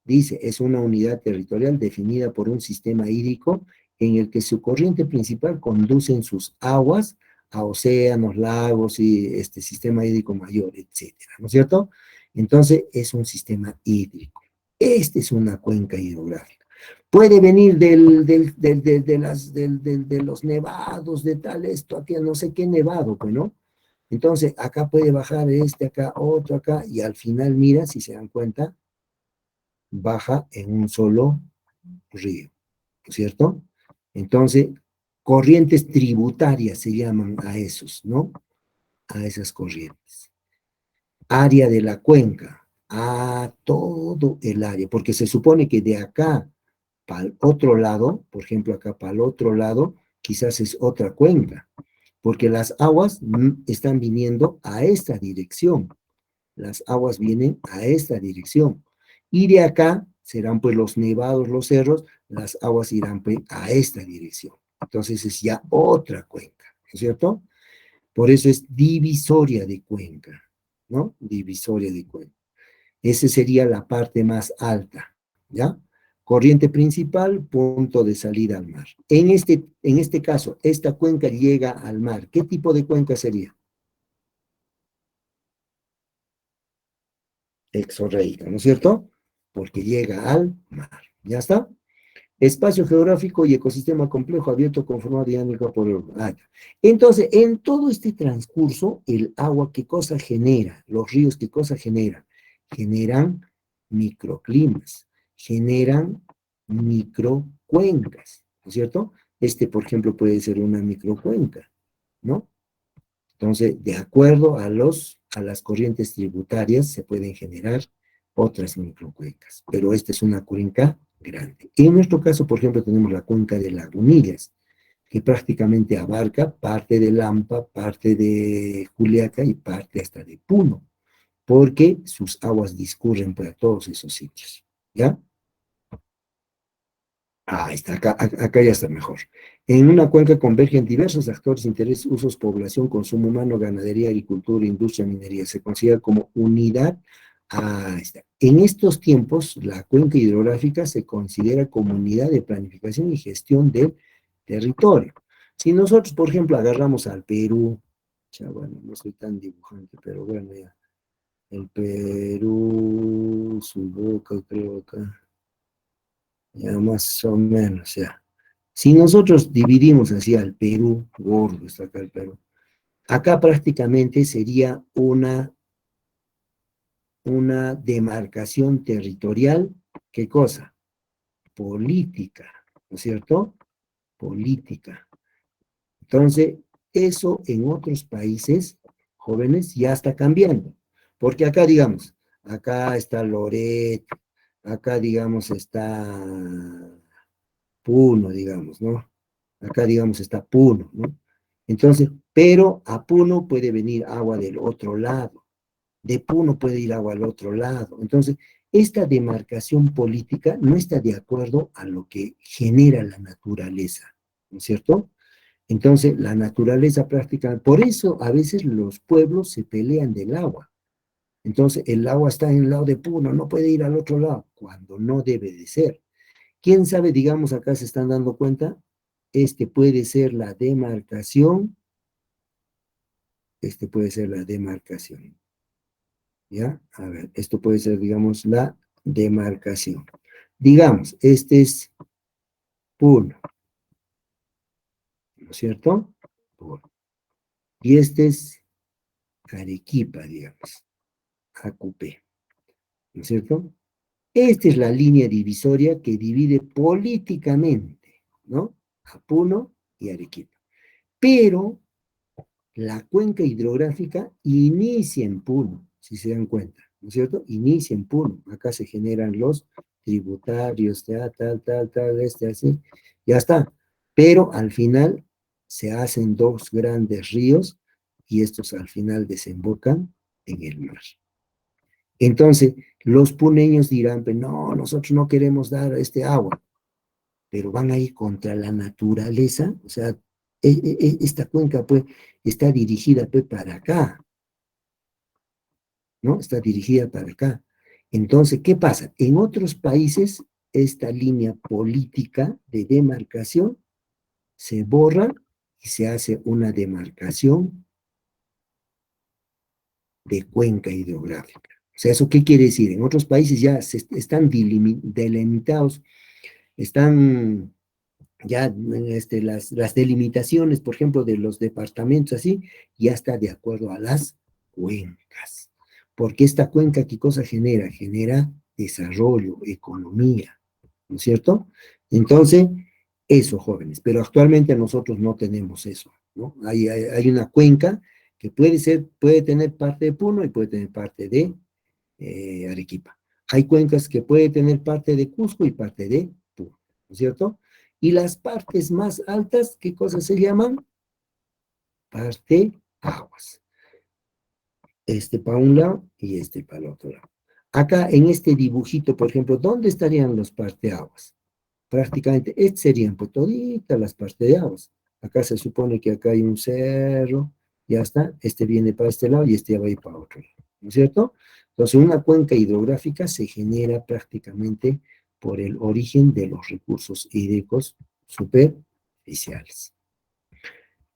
Dice, es una unidad territorial definida por un sistema hídrico en el que su corriente principal conduce en sus aguas a océanos, lagos y sistema hídrico mayor, etcétera, ¿no es cierto? Entonces, es un sistema hídrico. Esta es una cuenca hidrográfica. Puede venir de los nevados, de tal esto, aquí no sé qué nevado, pues, ¿no? Entonces, acá puede bajar este, acá, otro acá, y al final, mira, si se dan cuenta, baja en un solo río, ¿no es cierto? Entonces, corrientes tributarias se llaman a esos, ¿no? A esas corrientes. Área de la cuenca, a todo el área, porque se supone que de acá para el otro lado, por ejemplo, acá para el otro lado, quizás es otra cuenca, porque las aguas están viniendo a esta dirección. Las aguas vienen a esta dirección. Y de acá serán pues los nevados, los cerros, las aguas irán pues a esta dirección. Entonces es ya otra cuenca, ¿no es cierto? Por eso es divisoria de cuenca, ¿no? Divisoria de cuenca. Esa sería la parte más alta, ¿ya? Corriente principal, punto de salida al mar. En este caso, esta cuenca llega al mar. ¿Qué tipo de cuenca sería? Exorreica, ¿no es cierto? Porque llega al mar. ¿Ya está? Espacio geográfico y ecosistema complejo abierto conformado dinámico por el agua. Entonces, en todo este transcurso, el agua, ¿qué cosa genera? Los ríos, ¿qué cosa generan? Generan microclimas, generan microcuencas, ¿no es cierto? Este, por ejemplo, puede ser una microcuenca, ¿no? Entonces, de acuerdo a las corrientes tributarias, se pueden generar otras microcuencas, pero esta es una cuenca grande. En nuestro caso, por ejemplo, tenemos la cuenca de Lagunillas, que prácticamente abarca parte de Lampa, parte de Juliaca y parte hasta de Puno, porque sus aguas discurren por todos esos sitios, ¿ya? Ah, está, acá ya está mejor. En una cuenca convergen diversos actores, intereses, usos, población, consumo humano, ganadería, agricultura, industria, minería. Se considera como unidad. Ah, está. En estos tiempos, la cuenca hidrográfica se considera como unidad de planificación y gestión del territorio. Si nosotros, por ejemplo, agarramos al Perú, ya bueno, no soy tan dibujante, pero bueno, ya. El Perú, su boca, creo acá. Ya más o menos, ya. Si nosotros dividimos así al Perú, gordo está acá el Perú, acá prácticamente sería una demarcación territorial, ¿qué cosa? Política, ¿no es cierto? Política. Entonces, eso en otros países jóvenes ya está cambiando, porque acá, digamos, acá está Loreto, acá, digamos, está Puno, digamos, ¿no? Acá, digamos, está Puno, ¿no? Entonces, pero a Puno puede venir agua del otro lado, de Puno puede ir agua al otro lado. Entonces, esta demarcación política no está de acuerdo a lo que genera la naturaleza, ¿no es cierto? Entonces, la naturaleza práctica, por eso a veces los pueblos se pelean del agua. Entonces, el agua está en el lado de Puno, no puede ir al otro lado, cuando no debe de ser. ¿Quién sabe, digamos, acá se están dando cuenta? Este puede ser la demarcación, este puede ser la demarcación, ¿ya? A ver, esto puede ser, digamos, la demarcación. Digamos, este es Puno, ¿no es cierto? Puno. Y este es Arequipa, digamos, Acupé, ¿no es cierto? Esta es la línea divisoria que divide políticamente, ¿no? A Puno y Arequipa. Pero la cuenca hidrográfica inicia en Puno, si se dan cuenta, ¿no es cierto? Inicia en Puno. Acá se generan los tributarios, tal, así, ya está. Pero al final se hacen dos grandes ríos y estos al final desembocan en el mar. Entonces, los puneños dirán, pues no, nosotros no queremos dar este agua, pero van a ir contra la naturaleza, o sea, esta cuenca pues está dirigida pues para acá, ¿no? Está dirigida para acá. Entonces, ¿qué pasa? En otros países, esta línea política de demarcación se borra y se hace una demarcación de cuenca hidrográfica. O sea, ¿eso qué quiere decir? En otros países ya están delimitados, están ya las delimitaciones, por ejemplo, de los departamentos así, ya está de acuerdo a las cuencas. Porque esta cuenca, ¿qué cosa genera? Genera desarrollo, economía, ¿no es cierto? Entonces, eso, jóvenes, pero actualmente nosotros no tenemos eso, ¿no? Hay una cuenca que puede tener parte de Puno y puede tener parte de Arequipa. Hay cuencas que puede tener parte de Cusco y parte de Puno, ¿no es cierto? Y las partes más altas, ¿qué cosas se llaman? Parte aguas. Este para un lado y este para el otro lado. Acá en este dibujito, por ejemplo, ¿dónde estarían los parteaguas? Prácticamente, estas serían pues toditas las parteaguas. Acá se supone que acá hay un cerro, ya está, este viene para este lado y este va a ir para otro lado, ¿no es cierto? Entonces, una cuenca hidrográfica se genera prácticamente por el origen de los recursos hídricos superficiales.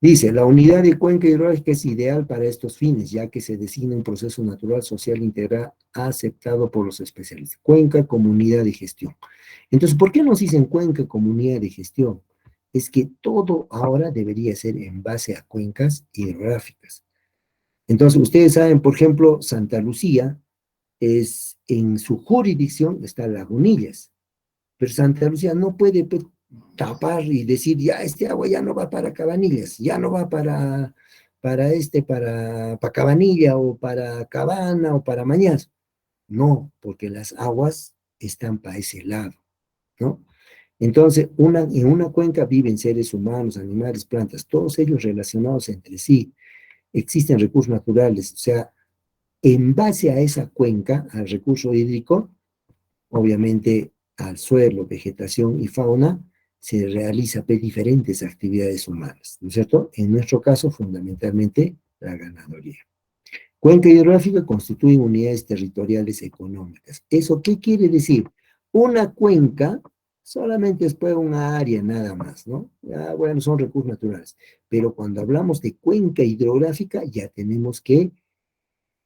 Dice, la unidad de cuenca hidrográfica es ideal para estos fines, ya que se designa un proceso natural social integral aceptado por los especialistas. Cuenca como unidad de gestión. Entonces, ¿por qué nos dicen cuenca como unidad de gestión? Es que todo ahora debería ser en base a cuencas hidrográficas. Entonces, ustedes saben, por ejemplo, Santa Lucía, en su jurisdicción está Lagunillas, pero Santa Lucía no puede pues, tapar y decir, ya este agua ya no va para Cabanillas, ya no va para Cabanilla o para Cabana o para Mañas. No, porque las aguas están para ese lado, ¿no? Entonces, en una cuenca viven seres humanos, animales, plantas, todos ellos relacionados entre sí. Existen recursos naturales, o sea, en base a esa cuenca, al recurso hídrico, obviamente al suelo, vegetación y fauna, se realiza diferentes actividades humanas, ¿no es cierto? En nuestro caso, fundamentalmente, la ganadería. Cuenca hidrográfica constituye unidades territoriales económicas. ¿Eso qué quiere decir? Una cuenca solamente es pues una área nada más, ¿no? Ya, bueno, son recursos naturales. Pero cuando hablamos de cuenca hidrográfica, ya tenemos que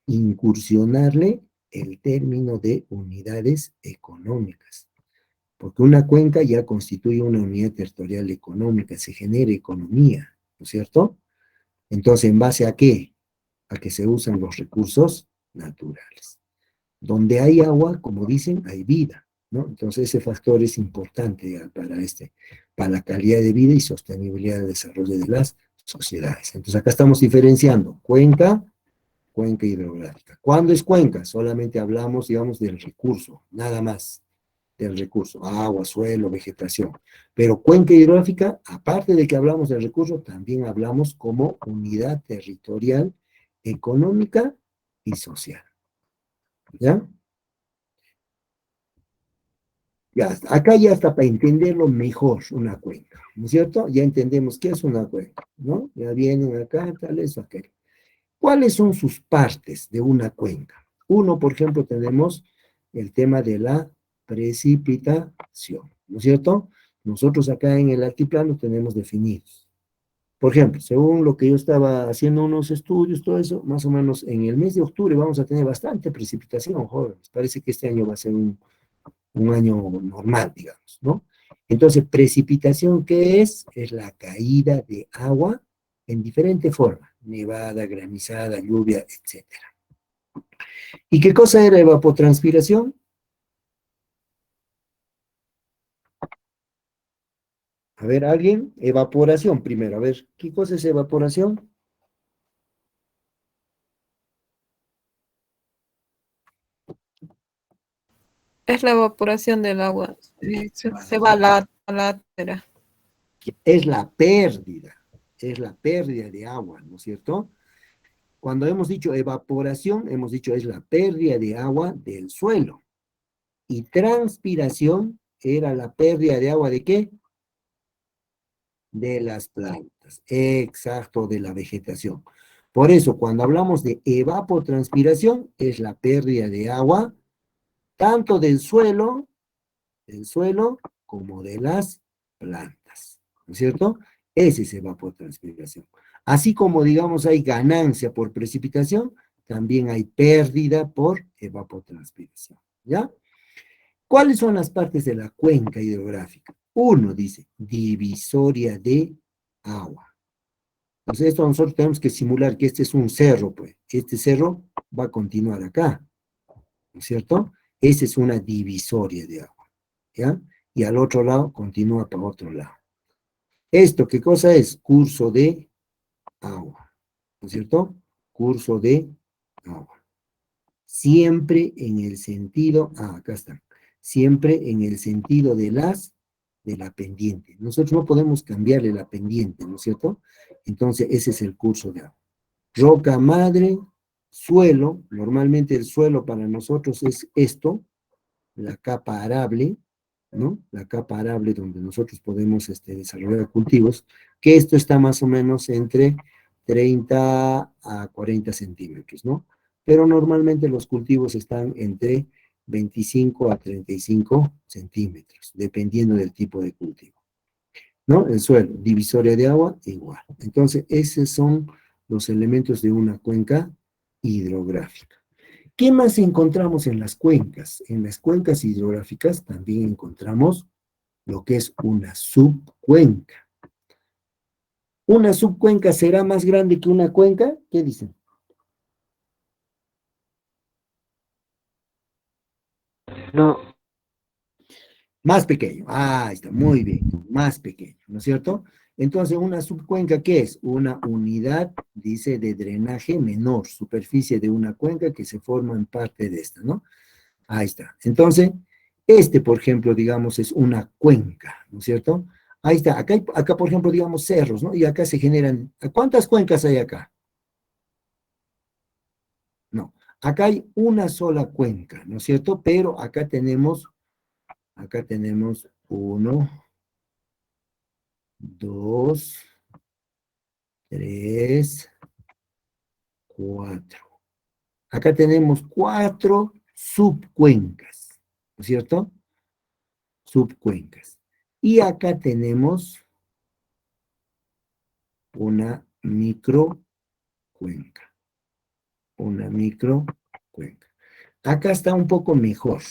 incursionarle el término de unidades económicas, porque una cuenca ya constituye una unidad territorial económica, se genera economía, ¿no es cierto? Entonces, ¿en base a qué? A que se usan los recursos naturales. Donde hay agua, como dicen, hay vida, ¿no? Entonces, ese factor es importante para la calidad de vida y sostenibilidad del desarrollo de las sociedades. Entonces, acá estamos diferenciando cuenca hidrográfica. ¿Cuándo es cuenca? Solamente hablamos, digamos, del recurso, nada más del recurso, agua, suelo, vegetación. Pero cuenca hidrográfica, aparte de que hablamos del recurso, también hablamos como unidad territorial, económica y social. ¿Ya? Ya, acá ya está para entenderlo mejor una cuenca, ¿no es cierto? Ya entendemos qué es una cuenca, ¿no? Ya vienen acá, tal, eso, aquello. ¿Cuáles son sus partes de una cuenca? Uno, por ejemplo, tenemos el tema de la precipitación, ¿no es cierto? Nosotros acá en el altiplano tenemos definidos. Por ejemplo, según lo que yo estaba haciendo unos estudios, todo eso, más o menos en el mes de octubre vamos a tener bastante precipitación, jóvenes. Parece que este año va a ser un año normal, digamos, ¿no? Entonces, precipitación, ¿qué es? Es la caída de agua en diferente forma, nevada, granizada, lluvia, etc. ¿Y qué cosa era evapotranspiración? A ver, ¿alguien? Evaporación primero, a ver, ¿qué cosa es evaporación? Es la evaporación del agua. Se va a la atmósfera. Es la pérdida de agua, ¿no es cierto? Cuando hemos dicho evaporación, hemos dicho es la pérdida de agua del suelo. Y transpiración era la pérdida de agua ¿de qué? De las plantas. Exacto, de la vegetación. Por eso, cuando hablamos de evapotranspiración, es la pérdida de agua tanto del suelo como de las plantas. ¿No es cierto? Ese es evapotranspiración. Así como, digamos, hay ganancia por precipitación, también hay pérdida por evapotranspiración. ¿Ya? ¿Cuáles son las partes de la cuenca hidrográfica? Uno, dice, divisoria de agua. Entonces, esto nosotros tenemos que simular que este es un cerro, pues. Este cerro va a continuar acá, ¿no es cierto? Esa es una divisoria de agua, ¿ya? Y al otro lado continúa para otro lado. ¿Esto qué cosa es? Curso de agua, ¿no es cierto? Curso de agua. Siempre en el sentido, acá está, siempre en el sentido de la pendiente. Nosotros no podemos cambiarle la pendiente, ¿no es cierto? Entonces, ese es el curso de agua. Roca madre, suelo, normalmente el suelo para nosotros es esto, la capa arable, ¿no? La capa arable donde nosotros podemos desarrollar cultivos, que esto está más o menos entre 30 a 40 centímetros, ¿no? Pero normalmente los cultivos están entre 25 a 35 centímetros, dependiendo del tipo de cultivo, ¿no? El suelo, divisoria de agua, igual. Entonces, esos son los elementos de una cuenca hidrográfica. ¿Qué más encontramos en las cuencas? En las cuencas hidrográficas también encontramos lo que es una subcuenca. ¿Una subcuenca será más grande que una cuenca? ¿Qué dicen? No, Más pequeño. Ah, está, muy bien, más pequeño, ¿no es cierto? Entonces, una subcuenca, ¿qué es? Una unidad, dice, de drenaje menor, superficie de una cuenca que se forma en parte de esta, ¿no? Ahí está. Entonces, por ejemplo, digamos, es una cuenca, ¿no es cierto? Ahí está. Acá, por ejemplo, digamos, cerros, ¿no? Y acá se generan, ¿cuántas cuencas hay acá? No. Acá hay una sola cuenca, ¿no es cierto? Pero acá tenemos 1, 2, 3, 4. Acá tenemos 4 subcuencas, ¿no es cierto? Subcuencas. Y acá tenemos una microcuenca. Una microcuenca. Acá está un poco mejor.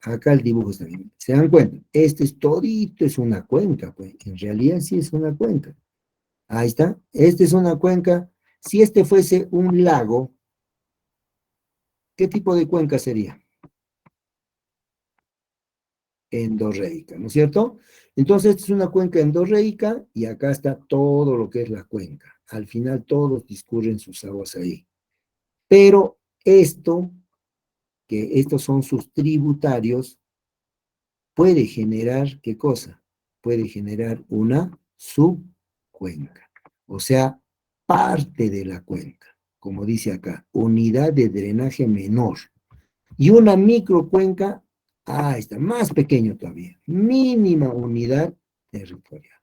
Acá el dibujo está bien. ¿Se dan cuenta? Este es todito, es una cuenca, pues. En realidad sí es una cuenca. Ahí está. Este es una cuenca. Si este fuese un lago, ¿qué tipo de cuenca sería? Endorreica, ¿no es cierto? Entonces, esta es una cuenca endorreica y acá está todo lo que es la cuenca. Al final todos discurren sus aguas ahí. Pero que estos son sus tributarios, puede generar, ¿qué cosa? Puede generar una subcuenca, o sea, parte de la cuenca, como dice acá, unidad de drenaje menor. Y una microcuenca, está más pequeño todavía, mínima unidad territorial.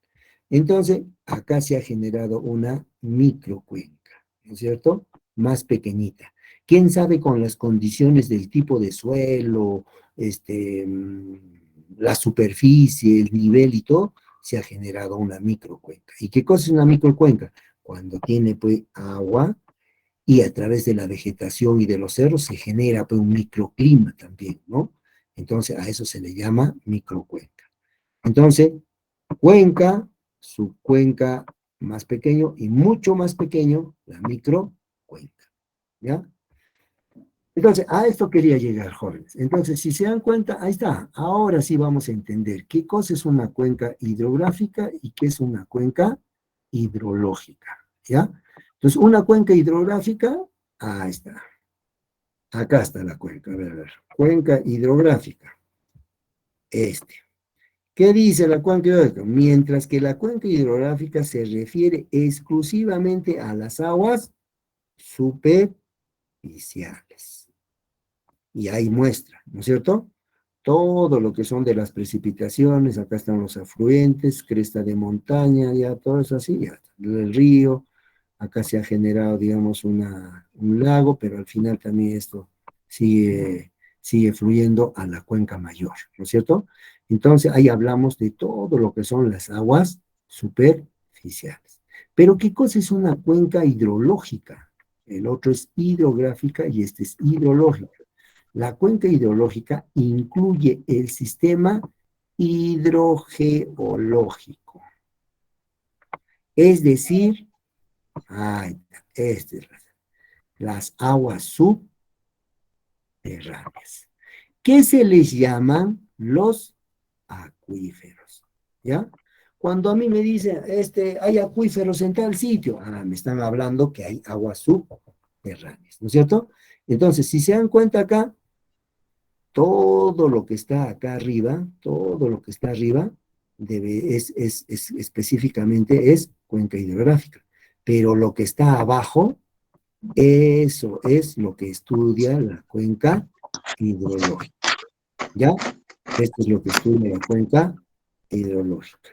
Entonces, acá se ha generado una microcuenca, ¿no es cierto? Más pequeñita. ¿Quién sabe con las condiciones del tipo de suelo, la superficie, el nivel y todo, se ha generado una microcuenca? ¿Y qué cosa es una microcuenca? Cuando tiene pues agua y a través de la vegetación y de los cerros se genera pues un microclima también, ¿no? Entonces a eso se le llama microcuenca. Entonces, cuenca, subcuenca más pequeño y mucho más pequeño, la microcuenca, ¿ya? Entonces, a esto quería llegar, jóvenes. Entonces, si se dan cuenta, ahí está. Ahora sí vamos a entender qué cosa es una cuenca hidrográfica y qué es una cuenca hidrológica, ¿ya? Entonces, una cuenca hidrográfica, ahí está. Acá está la cuenca, a ver. Cuenca hidrográfica. ¿Qué dice la cuenca hidrográfica? Mientras que la cuenca hidrográfica se refiere exclusivamente a las aguas superficiales. Y ahí muestra, ¿no es cierto? Todo lo que son de las precipitaciones, acá están los afluentes, cresta de montaña, ya todo eso así, ya está. El río, acá se ha generado, digamos, un lago, pero al final también esto sigue fluyendo a la cuenca mayor, ¿no es cierto? Entonces ahí hablamos de todo lo que son las aguas superficiales. Pero ¿qué cosa es una cuenca hidrológica? El otro es hidrográfica y este es hidrológica. La cuenca hidrológica incluye el sistema hidrogeológico. Es decir, las aguas subterráneas. ¿Qué se les llaman? Los acuíferos, ¿ya? Cuando a mí me dicen, hay acuíferos en tal sitio, me están hablando que hay aguas subterráneas, ¿no es cierto? Entonces, si se dan cuenta acá, todo lo que está acá arriba, todo lo que está arriba, específicamente es cuenca hidrográfica, pero lo que está abajo, eso es lo que estudia la cuenca hidrológica, ¿ya? Esto es lo que estudia la cuenca hidrológica.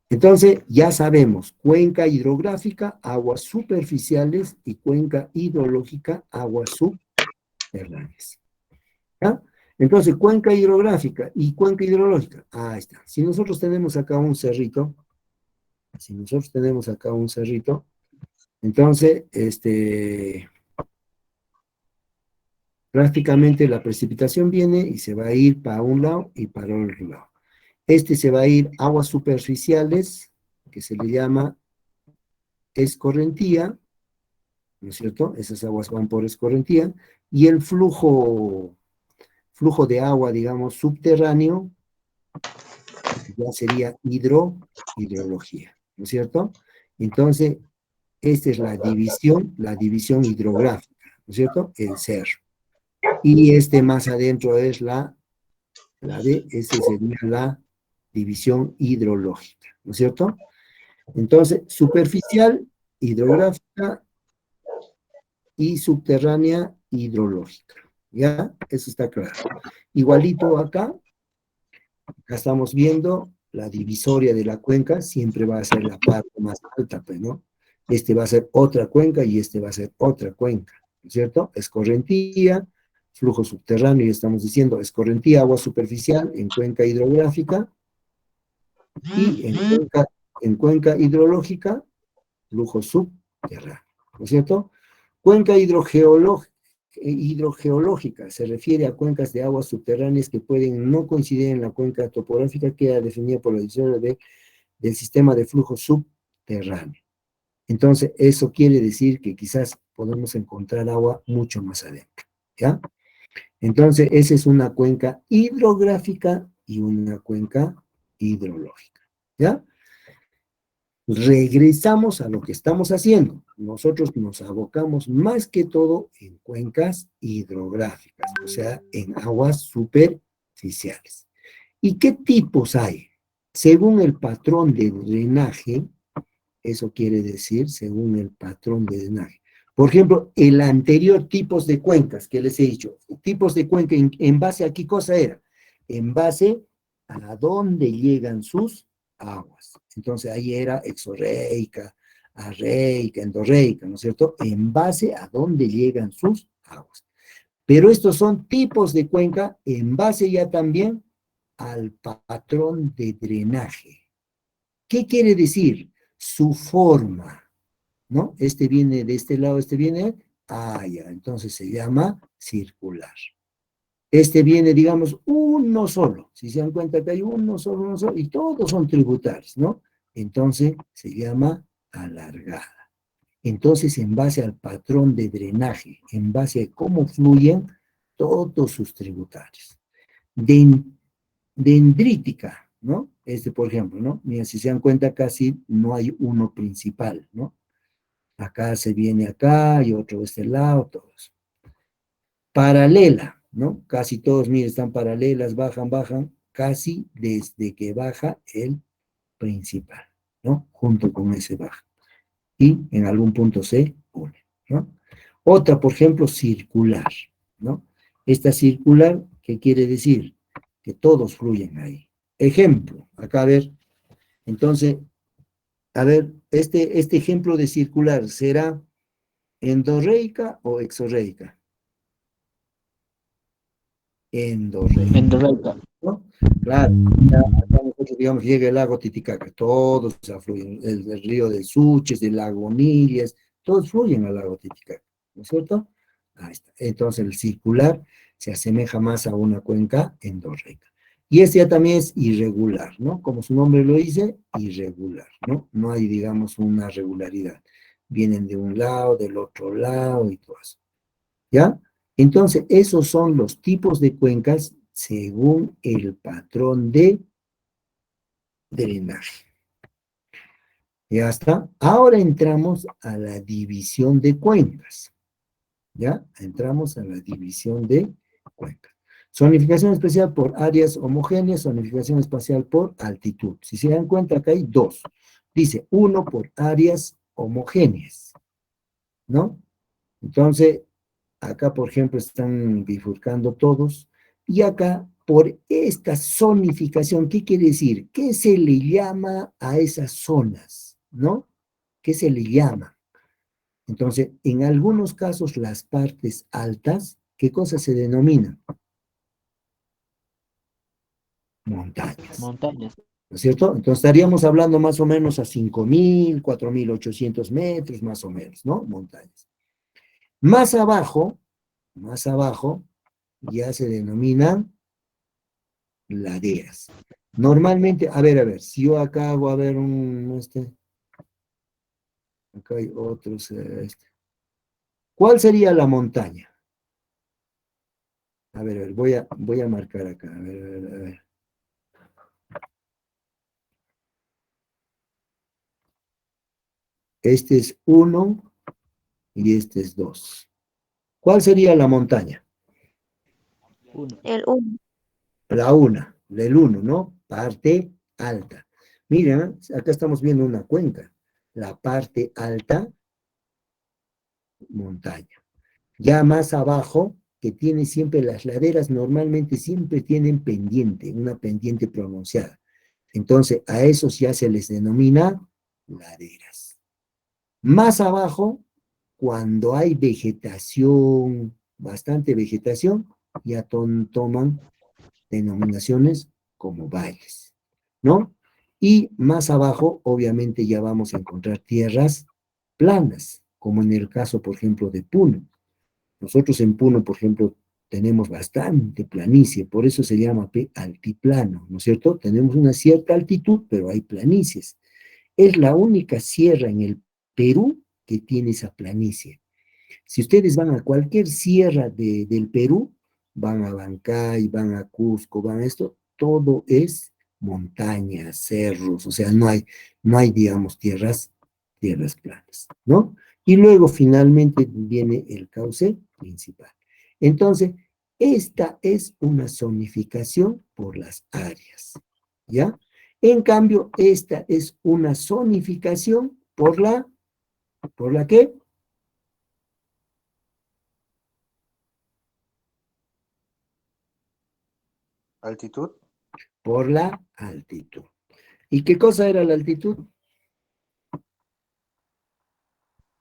Entonces, ya sabemos, cuenca hidrográfica, aguas superficiales, y cuenca hidrológica, aguas subterráneas. ¿Ya? Entonces, cuenca hidrográfica y cuenca hidrológica, ahí está. Si nosotros tenemos acá un cerrito, entonces, prácticamente la precipitación viene y se va a ir para un lado y para otro lado. Se va a ir aguas superficiales, que se le llama escorrentía, ¿no es cierto? Esas aguas van por escorrentía, y el flujo de agua, digamos, subterráneo, ya sería hidrología, ¿no es cierto? Entonces, esta es la división hidrográfica, ¿no es cierto? El cerro. Y más adentro es sería la división hidrológica, ¿no es cierto? Entonces, superficial, hidrográfica, y subterránea, hidrológica. ¿Ya? Eso está claro. Igualito acá estamos viendo la divisoria de la cuenca, siempre va a ser la parte más alta, pues, ¿no? Va a ser otra cuenca y va a ser otra cuenca, ¿no es cierto? Escorrentía, flujo subterráneo, y estamos diciendo escorrentía, agua superficial en cuenca hidrográfica, y en cuenca hidrológica, flujo subterráneo, ¿no es cierto? Cuenca hidrogeológica se refiere a cuencas de aguas subterráneas que pueden no coincidir en la cuenca topográfica que queda definida por la división del sistema de flujo subterráneo. Entonces, eso quiere decir que quizás podemos encontrar agua mucho más adentro, ¿ya? Entonces, esa es una cuenca hidrográfica y una cuenca hidrológica, ¿ya? Regresamos a lo que estamos haciendo. Nosotros nos abocamos más que todo en cuencas hidrográficas, o sea, en aguas superficiales. ¿Y qué tipos hay? Según el patrón de drenaje, eso quiere decir según el patrón de drenaje. Por ejemplo, el anterior tipos de cuencas que les he dicho, tipos de cuenca, ¿en base a qué cosa era? En base a dónde llegan sus aguas. Entonces ahí era exorreica, arreica, endorreica, ¿no es cierto? En base a dónde llegan sus aguas. Pero estos son tipos de cuenca en base ya también al patrón de drenaje. ¿Qué quiere decir? Su forma, ¿no? Viene de este lado, viene, ya, entonces se llama circular. Viene, digamos, uno solo. Si se dan cuenta que hay uno solo, y todos son tributarios, ¿no? Entonces se llama alargada. Entonces, en base al patrón de drenaje, en base a cómo fluyen todos sus tributarios. Dendrítica, ¿no? Por ejemplo, ¿no? Mira, si se dan cuenta, casi no hay uno principal, ¿no? Acá se viene acá y otro de este lado, todos. Paralela, ¿no? Casi todos, miren, están paralelas, bajan, casi desde que baja el principal, ¿no? Junto con ese baja. Y en algún punto se une, ¿no? Otra, por ejemplo, circular, ¿no? Esta circular, ¿qué quiere decir? Que todos fluyen ahí. Ejemplo, acá a ver, entonces, a ver, este ejemplo de circular, ¿será endorreica o exorreica? Endorreica, ¿no? Claro, acá nosotros, digamos, llega el lago Titicaca, todos afluyen, el río del Suches, del lago Nilles, todos fluyen al lago Titicaca, ¿no es cierto? Ahí está. Entonces el circular se asemeja más a una cuenca endorreica. Y este ya también es irregular, ¿no? Como su nombre lo dice, irregular, ¿no? No hay, digamos, una regularidad. Vienen de un lado, del otro lado y todo eso. ¿Ya? Entonces, esos son los tipos de cuencas según el patrón de drenaje. Ya está. Ahora entramos a la división de cuencas. ¿Ya? Entramos a la división de cuencas. Zonificación especial por áreas homogéneas, zonificación espacial por altitud. Si se dan cuenta, acá hay dos. Dice, uno por áreas homogéneas, ¿no? Entonces, acá, por ejemplo, están bifurcando todos. Y acá, por esta zonificación, ¿qué quiere decir? ¿Qué se le llama a esas zonas? ¿No? ¿Qué se le llama? Entonces, en algunos casos, las partes altas, ¿qué cosa se denominan? Montañas. Montañas. ¿No es cierto? Entonces, estaríamos hablando más o menos a 5.000, 4.800 metros, más o menos, ¿no? Montañas. Más abajo, ya se denominan laderas. Normalmente, a ver, si yo acá hago, a ver, acá hay otros, ¿cuál sería la montaña? A ver, voy a marcar acá, a ver. Este es 1 y este es 2. ¿Cuál sería la montaña? Uno. El 1. La 1, del 1, ¿no? Parte alta. Mira, acá estamos viendo una cuenca. La parte alta, montaña. Ya más abajo, que tiene siempre las laderas, normalmente siempre tienen pendiente, una pendiente pronunciada. Entonces, a esos ya se les denomina laderas. Más abajo, cuando hay vegetación, bastante vegetación, ya toman denominaciones como valles, ¿no? Y más abajo, obviamente, ya vamos a encontrar tierras planas, como en el caso, por ejemplo, de Puno. Nosotros en Puno, por ejemplo, tenemos bastante planicie, por eso se llama altiplano, ¿no es cierto? Tenemos una cierta altitud, pero hay planicies. Es la única sierra en el Perú que tiene esa planicie. Si ustedes van a cualquier sierra del Perú, van a Bancay, van a Cusco, van a esto, todo es montañas, cerros, o sea, no hay, digamos, tierras planas, ¿no? Y luego finalmente viene el cauce principal. Entonces, esta es una zonificación por las áreas, ¿ya? En cambio, esta es una zonificación ¿por la qué? Altitud, Por la altitud. ¿Y qué cosa era la altitud?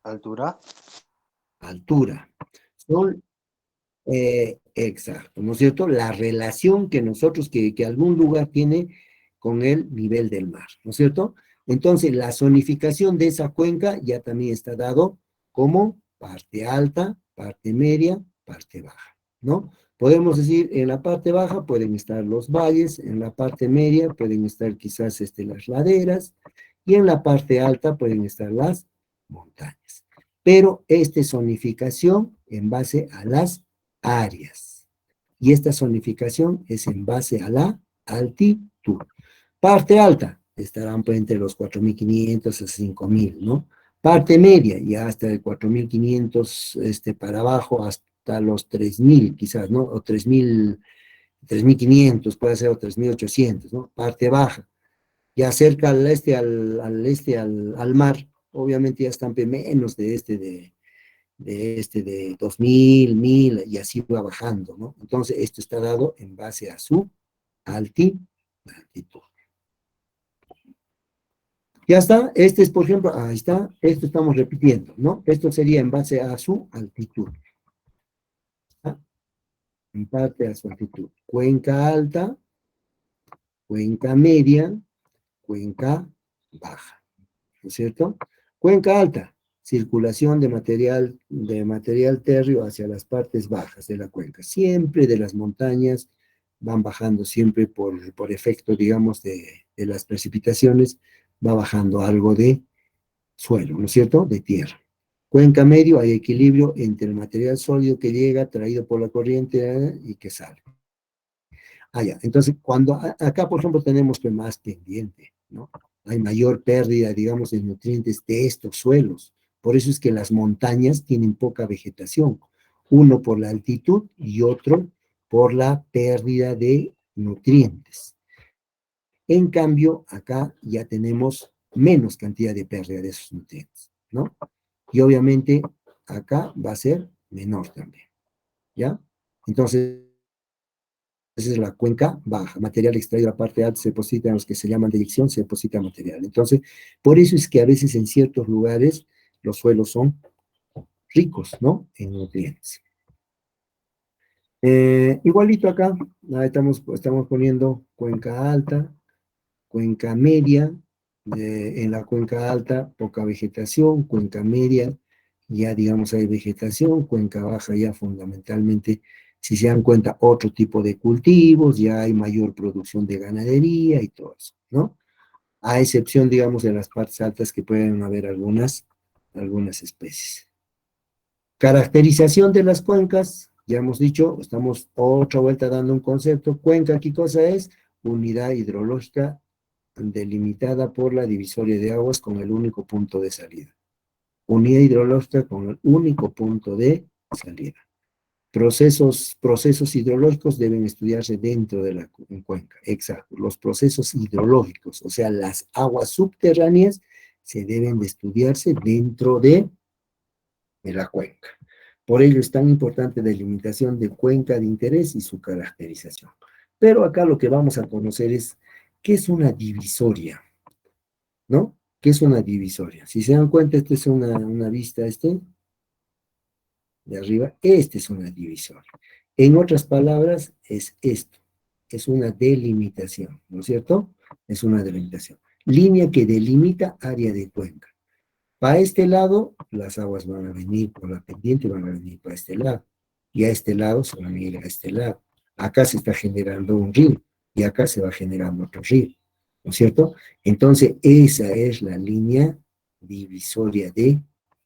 altura, Altura. Son, exacto, ¿no es cierto? La relación que nosotros, que algún lugar tiene con el nivel del mar, ¿no es cierto? Entonces, la zonificación de esa cuenca ya también está dado como parte alta, parte media, parte baja, ¿no? Podemos decir, en la parte baja pueden estar los valles, en la parte media pueden estar quizás las laderas, y en la parte alta pueden estar las montañas. Pero esta es zonificación en base a las áreas. Y esta zonificación es en base a la altitud. Parte alta, estarán pues, entre los 4.500 a 5.000, ¿no? Parte media, ya hasta de 4.500 para abajo hasta los 3.000 quizás, ¿no? O 3.500, puede ser, o 3.800, ¿no? Parte baja, ya cerca al mar, obviamente ya están menos de 2.000, 1.000, y así va bajando, ¿no? Entonces, esto está dado en base a su altitud. Ya está, este es, por ejemplo, ahí está, esto estamos repitiendo, ¿no? Esto sería en base a su altitud. ¿Ah? En parte a su altitud. Cuenca alta, cuenca media, cuenca baja, ¿no es cierto? Cuenca alta, circulación de material térreo hacia las partes bajas de la cuenca, siempre de las montañas van bajando siempre por efecto, digamos, de las precipitaciones, va bajando algo de suelo, ¿no es cierto?, de tierra. Cuenca medio, hay equilibrio entre el material sólido que llega, traído por la corriente y que sale. Ya. Entonces, cuando acá, por ejemplo, tenemos que más pendiente, ¿no? Hay mayor pérdida, digamos, de nutrientes de estos suelos. Por eso es que las montañas tienen poca vegetación. Uno por la altitud y otro por la pérdida de nutrientes. En cambio, acá ya tenemos menos cantidad de pérdida de esos nutrientes, ¿no? Y obviamente acá va a ser menor también, ¿ya? Entonces, esa es la cuenca baja. Material extraído a la parte alta se deposita en los que se llaman deyección, se deposita material. Entonces, por eso es que a veces en ciertos lugares los suelos son ricos, ¿no?, en nutrientes. Igualito acá, estamos poniendo cuenca alta, cuenca media. En la cuenca alta, poca vegetación. Cuenca media, ya digamos hay vegetación. Cuenca baja ya fundamentalmente, si se dan cuenta, otro tipo de cultivos, ya hay mayor producción de ganadería y todo eso, ¿no? A excepción, digamos, de las partes altas que pueden haber algunas especies. Caracterización de las cuencas, ya hemos dicho, estamos otra vuelta dando un concepto. Cuenca, ¿qué cosa es? Unidad hidrológica delimitada por la divisoria de aguas con el único punto de salida. Unidad hidrológica con el único punto de salida. Procesos hidrológicos deben estudiarse dentro de la cuenca. Exacto, los procesos hidrológicos, o sea, las aguas subterráneas, se deben de estudiarse dentro de la cuenca. Por ello es tan importante la delimitación de cuenca de interés y su caracterización. Pero acá lo que vamos a conocer es qué es una divisoria, ¿no? ¿Qué es una divisoria? Si se dan cuenta, esta es una vista, de arriba, esta es una divisoria. En otras palabras, es esto, es una delimitación, ¿no es cierto? Es una delimitación. Línea que delimita área de cuenca. Para este lado, las aguas van a venir por la pendiente, van a venir para este lado. Y a este lado se van a ir a este lado. Acá se está generando un río, y acá se va generando otro río, ¿no es cierto? Entonces, esa es la línea divisoria de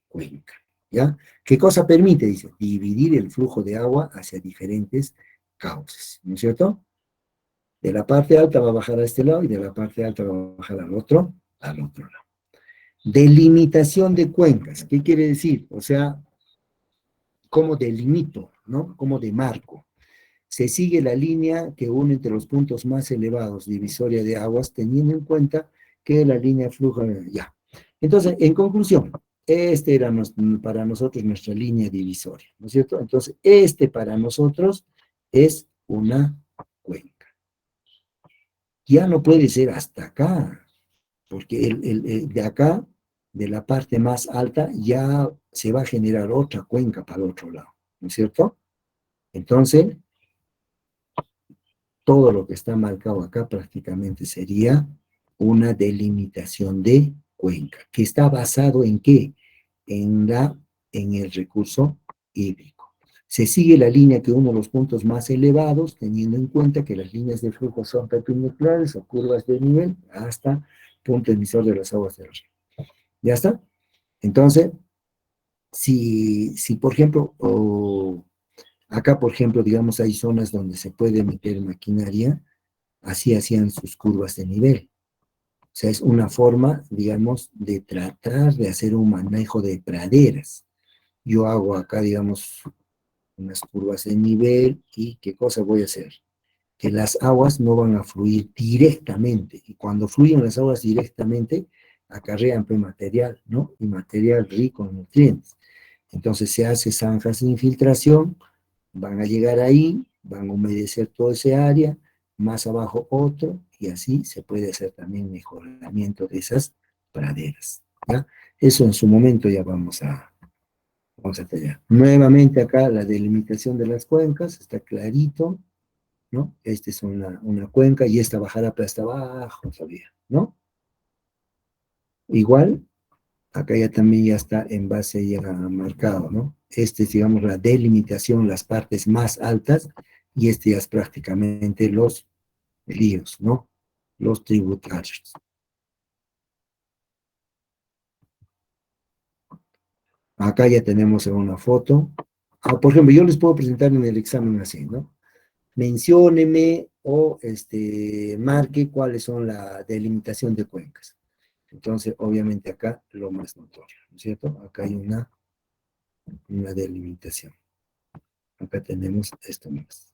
cuenca, ¿ya? ¿Qué cosa permite? Dice, dividir el flujo de agua hacia diferentes cauces, ¿no es cierto? De la parte alta va a bajar a este lado, y de la parte alta va a bajar al otro lado. Delimitación de cuencas, ¿qué quiere decir? O sea, ¿cómo delimito, no? ¿Cómo demarco? Se sigue la línea que une entre los puntos más elevados, divisoria de aguas, teniendo en cuenta que la línea fluja ya. Entonces, en conclusión, era para nosotros nuestra línea divisoria, ¿no es cierto? Entonces, para nosotros es una cuenca. Ya no puede ser hasta acá, porque de acá, de la parte más alta, ya se va a generar otra cuenca para el otro lado, ¿no es cierto? Entonces, todo lo que está marcado acá prácticamente sería una delimitación de cuenca, que está basado ¿en qué? En el recurso hídrico. Se sigue la línea que une los puntos más elevados, teniendo en cuenta que las líneas de flujo son perpendiculares o curvas de nivel hasta punto emisor de las aguas del río. ¿Ya está? Entonces, si por ejemplo, acá, por ejemplo, digamos, hay zonas donde se puede meter maquinaria, así hacían sus curvas de nivel. O sea, es una forma, digamos, de tratar de hacer un manejo de praderas. Yo hago acá, digamos, unas curvas de nivel, y ¿qué cosa voy a hacer? Que las aguas no van a fluir directamente, y cuando fluyen las aguas directamente, acarrean material, ¿no? Y material rico en nutrientes. Entonces se hace zanjas de infiltración, van a llegar ahí, van a humedecer toda esa área, más abajo otro, y así se puede hacer también mejoramiento de esas praderas, ¿ya? Eso en su momento ya vamos a tallar. Nuevamente acá la delimitación de las cuencas, está clarito, ¿no? Esta es una cuenca, y esta bajará hasta abajo todavía, ¿no? Igual, acá ya también ya está en base ya marcado, ¿no? Es, digamos, la delimitación, las partes más altas, y este ya es prácticamente los ríos, ¿no? Los tributarios. Acá ya tenemos una foto. Por ejemplo, yo les puedo presentar en el examen así, ¿no? Mencióneme o marque cuáles son la delimitación de cuencas. Entonces, obviamente acá lo más notorio, ¿no es cierto? Acá hay una delimitación. Acá tenemos esto más.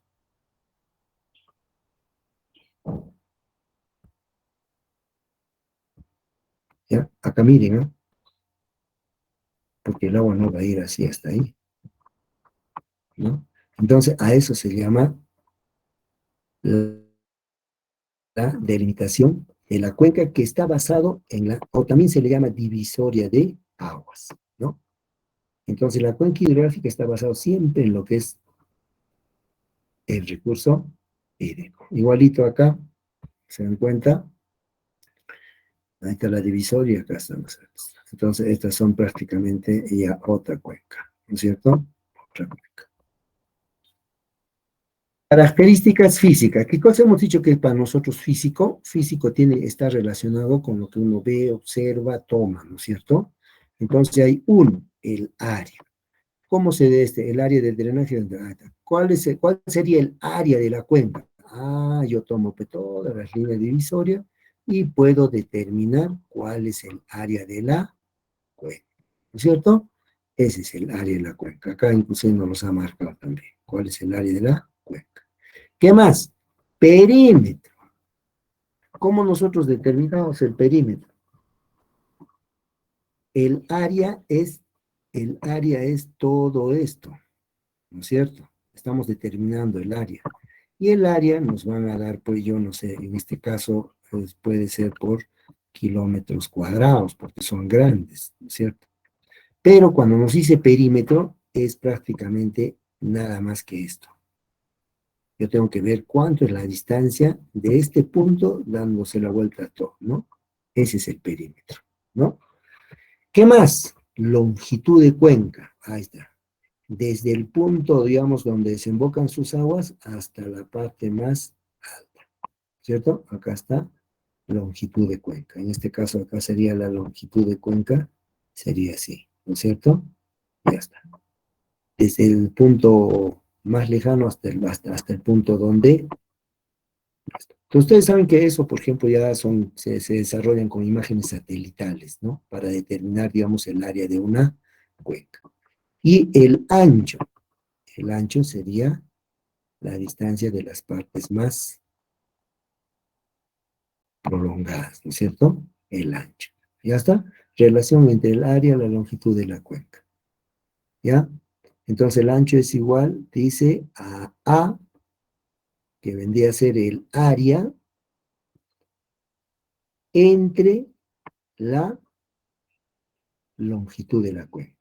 ¿Ya? Acá miren, ¿no? Porque el agua no va a ir así hasta ahí, ¿no? Entonces, a eso se llama la delimitación de la cuenca que está basado en o también se le llama divisoria de aguas, ¿no? Entonces, la cuenca hidrográfica está basada siempre en lo que es el recurso hídrico. Igualito acá, ¿se dan cuenta? Ahí está la divisoria, acá estamos. Entonces, estas son prácticamente ya otra cuenca, ¿no es cierto? Otra cuenca. Características físicas. ¿Qué cosa hemos dicho que para nosotros físico? Físico está relacionado con lo que uno ve, observa, toma, ¿no es cierto? Entonces hay uno, el área. ¿Cómo se ve el área del drenaje? ¿Cuál sería el área de la cuenca? Yo tomo todas las líneas divisorias y puedo determinar cuál es el área de la cuenca, ¿no es cierto? Ese es el área de la cuenca. Acá inclusive nos los ha marcado también. ¿Cuál es el área de la cuenca? ¿Qué más? Perímetro. ¿Cómo nosotros determinamos el perímetro? El área es todo esto, ¿no es cierto? Estamos determinando el área. Y el área nos van a dar, pues yo no sé, en este caso pues, puede ser por kilómetros cuadrados, porque son grandes, ¿no es cierto? Pero cuando nos dice perímetro, es prácticamente nada más que esto. Yo tengo que ver cuánto es la distancia de este punto dándose la vuelta a todo, ¿no? Ese es el perímetro, ¿no? ¿Qué más? Longitud de cuenca. Ahí está. Desde el punto, digamos, donde desembocan sus aguas hasta la parte más alta, ¿cierto? Acá está longitud de cuenca. En este caso, acá sería la longitud de cuenca, sería así, ¿no es cierto? Ya está. Desde el punto más lejano hasta el punto donde. Entonces, ustedes saben que eso, por ejemplo, ya se desarrollan con imágenes satelitales, ¿no? Para determinar, digamos, el área de una cuenca. Y el ancho sería la distancia de las partes más prolongadas, ¿no es cierto? El ancho. ¿Ya está? Relación entre el área y la longitud de la cuenca. ¿Ya? Entonces el ancho es igual, dice, a que vendría a ser el área entre la longitud de la cuenca.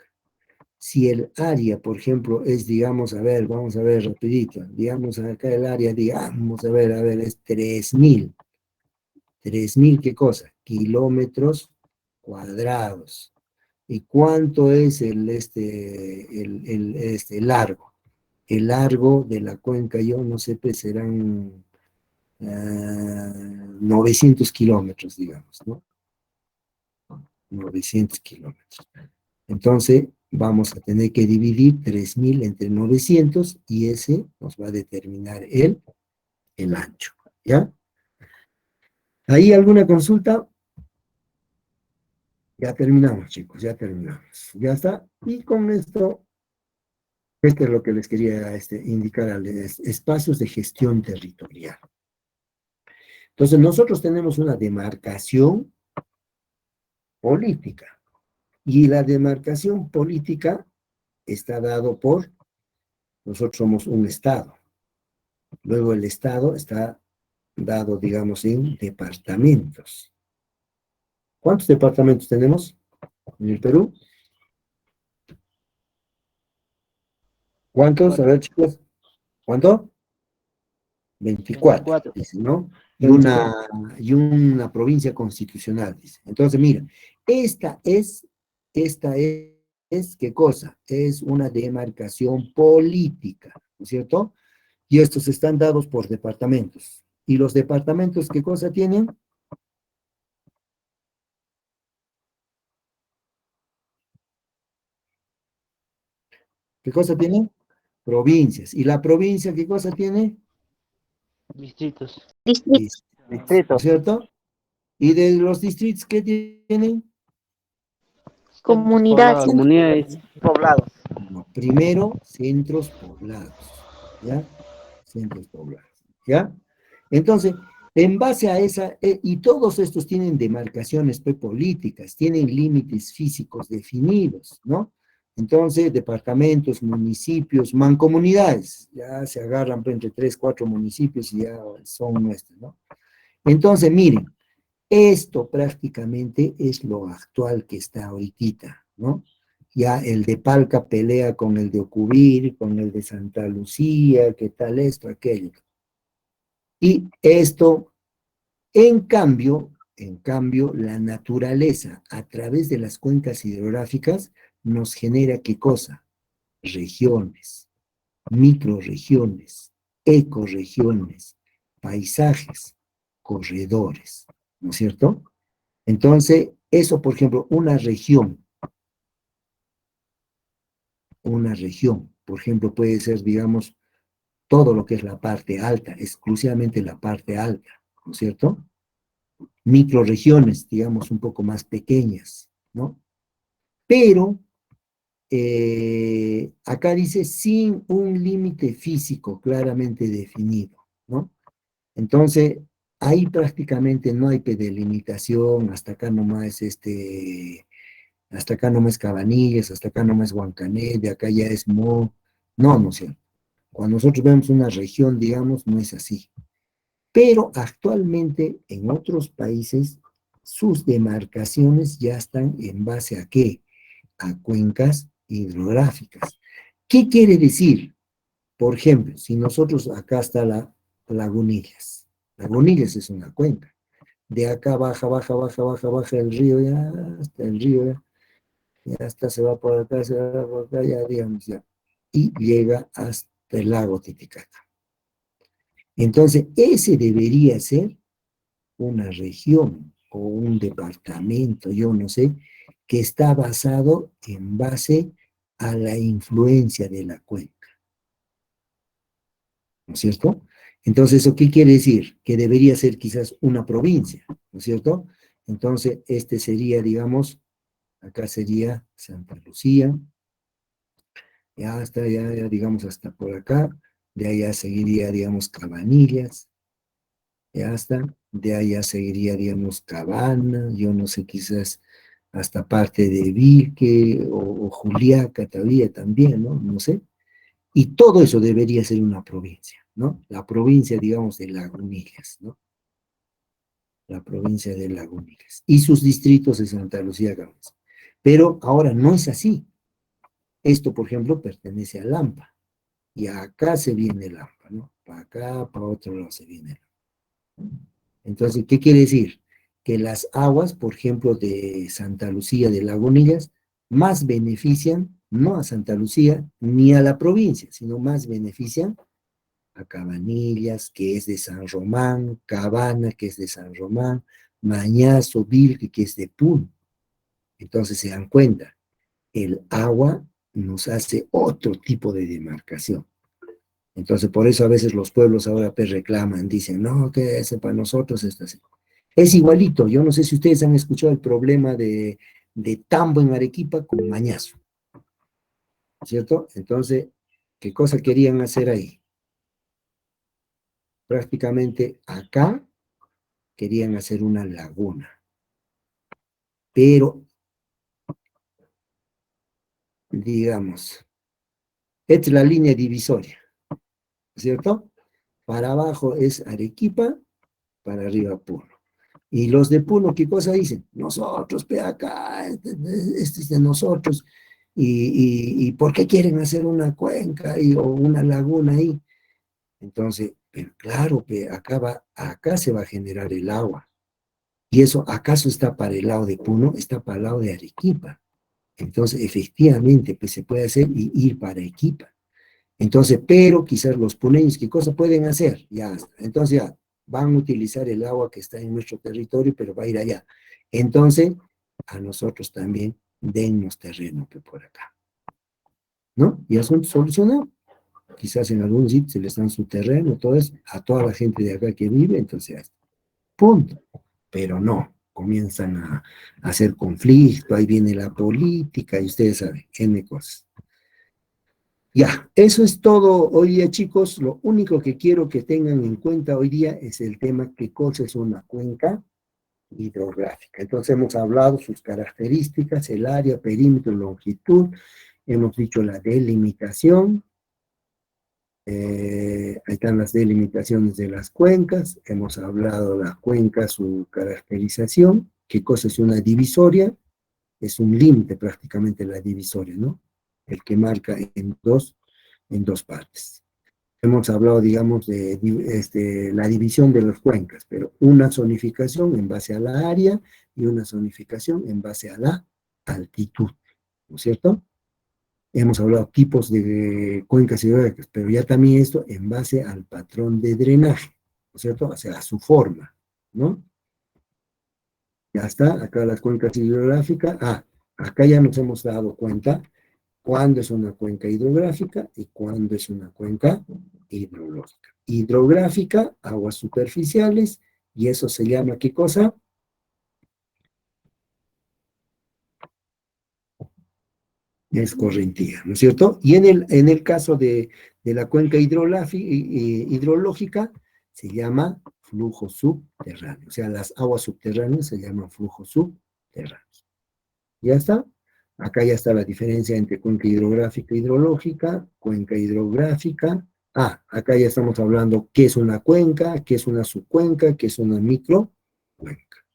Si el área, por ejemplo, es, digamos, a ver, vamos a ver rapidito, digamos acá el área, digamos, a ver, es 3.000. 3.000, ¿qué cosa? Kilómetros cuadrados. ¿Y cuánto es el largo? El largo de la cuenca, yo no sé, pues serán 900 kilómetros, digamos, ¿no? 900 kilómetros. Entonces, vamos a tener que dividir 3.000 entre 900 y ese nos va a determinar el ancho, ¿ya? ¿Ahí alguna consulta? Ya terminamos, chicos, ya terminamos. Ya está. Y con esto, es lo que les quería indicar, espacios de gestión territorial. Entonces, nosotros tenemos una demarcación política. Y la demarcación política está dado por, nosotros somos un Estado. Luego el Estado está dado, digamos, en departamentos. ¿Cuántos departamentos tenemos en el Perú? ¿Cuántos? A ver, chicos. ¿Cuánto? 24, dice, ¿no? Y una provincia constitucional, dice. Entonces, mira, esta es, ¿qué cosa? Es una demarcación política, ¿no es cierto? Y estos están dados por departamentos. ¿Y los departamentos qué cosa tienen? ¿Qué cosa tienen? Provincias. ¿Y la provincia qué cosa tiene? Distritos. Distrito. Distritos, ¿no es cierto? ¿Y de los distritos qué tienen? Comunidad. Comunidades poblados. No, primero, centros poblados, ¿ya? Centros poblados, ¿ya? Entonces, en base a esa, y todos estos tienen demarcaciones políticas, tienen límites físicos definidos, ¿no? Entonces, departamentos, municipios, mancomunidades, ya se agarran entre 3, 4 municipios y ya son nuestros, ¿no? Entonces, miren, esto prácticamente es lo actual que está ahorita, ¿no? Ya el de Palca pelea con el de Ocubir, con el de Santa Lucía, qué tal esto, aquello. Y esto, en cambio, la naturaleza a través de las cuencas hidrográficas nos genera ¿qué cosa? Regiones, microrregiones, ecorregiones, paisajes, corredores, ¿no es cierto? Entonces, eso, por ejemplo, una región, por ejemplo, puede ser, digamos, todo lo que es la parte alta, exclusivamente la parte alta, ¿no es cierto? Microregiones, digamos, un poco más pequeñas, ¿no? Pero, acá dice, sin un límite físico claramente definido, ¿no? Entonces, ahí prácticamente no hay delimitación, hasta acá nomás Cabanillas, hasta acá nomás Huancané, de acá ya es Mo. No, no es cierto. Cuando nosotros vemos una región, digamos, no es así. Pero actualmente en otros países sus demarcaciones ya están en base a ¿qué? A cuencas hidrográficas. ¿Qué quiere decir? Por ejemplo, si nosotros, acá está la Lagunillas. Lagunillas es una cuenca. De acá baja el río, ya hasta el río, ya hasta se va por acá, se va por acá, ya digamos ya. Y llega hasta el lago Titicaca. Entonces, ese debería ser una región o un departamento, yo no sé, que está basado en base a la influencia de la cuenca. ¿No es cierto? Entonces, ¿eso qué quiere decir? Que debería ser quizás una provincia, ¿no es cierto? Entonces, este sería, digamos, acá sería Santa Lucía, ya hasta, ya digamos, hasta por acá, de allá seguiría, digamos, Cabanillas, ya está, de allá seguiría, digamos, Cabana, yo no sé, quizás hasta parte de Vilque o Juliaca todavía también, ¿no? No sé. Y todo eso debería ser una provincia, ¿no? La provincia, digamos, de Lagunillas, ¿no? La provincia de Lagunillas. Y sus distritos de Santa Lucía, Gaunes. Pero ahora no es así. Esto, por ejemplo, pertenece a Lampa. Y acá se viene Lampa, ¿no? Para acá, para otro lado se viene Lampa. Entonces, ¿qué quiere decir? Que las aguas, por ejemplo, de Santa Lucía de Lagunillas, más benefician, no a Santa Lucía, ni a la provincia, sino más benefician a Cabanillas, que es de San Román, Cabana, que es de San Román, Mañazo, Vilque, que es de Puno. Entonces se dan cuenta, el agua nos hace otro tipo de demarcación. Entonces por eso a veces los pueblos ahora pues reclaman, dicen, no, que ese para nosotros está así. Es igualito, yo no sé si ustedes han escuchado el problema de Tambo en Arequipa con Mañazo, ¿cierto? Entonces, ¿qué cosa querían hacer ahí? Prácticamente acá querían hacer una laguna, pero, digamos, esta es la línea divisoria, ¿cierto? Para abajo es Arequipa, para arriba Puno. Y los de Puno, ¿qué cosa dicen? Nosotros, pe acá, este es de nosotros. ¿Y por qué quieren hacer una cuenca o una laguna ahí? Entonces, pero claro, acá se va a generar el agua. ¿Y eso acaso está para el lado de Puno? Está para el lado de Arequipa. Entonces, efectivamente, pues se puede hacer y ir para Arequipa. Entonces, pero quizás los puneños, ¿qué cosa pueden hacer? Ya, entonces ya, van a utilizar el agua que está en nuestro territorio, pero va a ir allá. Entonces, a nosotros también dennos terreno que por acá, ¿no? Y asunto solucionado. Quizás en algún sitio se les dan su terreno, todo eso, a toda la gente de acá que vive, entonces, punto. Pero no, comienzan a hacer conflicto, ahí viene la política, y ustedes saben, N cosas. Ya, eso es todo hoy día, chicos. Lo único que quiero que tengan en cuenta hoy día es el tema qué cosa es una cuenca hidrográfica. Entonces hemos hablado sus características, el área, perímetro, longitud, hemos dicho la delimitación, ahí están las delimitaciones de las cuencas, hemos hablado de la cuenca, su caracterización, qué cosa es una divisoria, es un límite prácticamente la divisoria, ¿no? El que marca en dos partes. Hemos hablado, digamos, de la división de las cuencas, pero una zonificación en base a la área y una zonificación en base a la altitud, ¿no es cierto? Hemos hablado tipos de cuencas hidrográficas, pero ya también esto en base al patrón de drenaje, ¿no es cierto? O sea, a su forma, ¿no? Ya está, acá las cuencas hidrográficas. Ah, acá ya nos hemos dado cuenta cuándo es una cuenca hidrográfica y cuándo es una cuenca hidrológica. Hidrográfica, aguas superficiales, y eso se llama, ¿qué cosa? Es correntía, ¿no es cierto? Y en el caso de la cuenca hidrológica, se llama flujo subterráneo. O sea, las aguas subterráneas se llaman flujos subterráneos. ¿Ya está? Acá ya está la diferencia entre cuenca hidrográfica e hidrológica, cuenca hidrográfica. Ah, acá ya estamos hablando qué es una cuenca, qué es una subcuenca, qué es una microcuenca.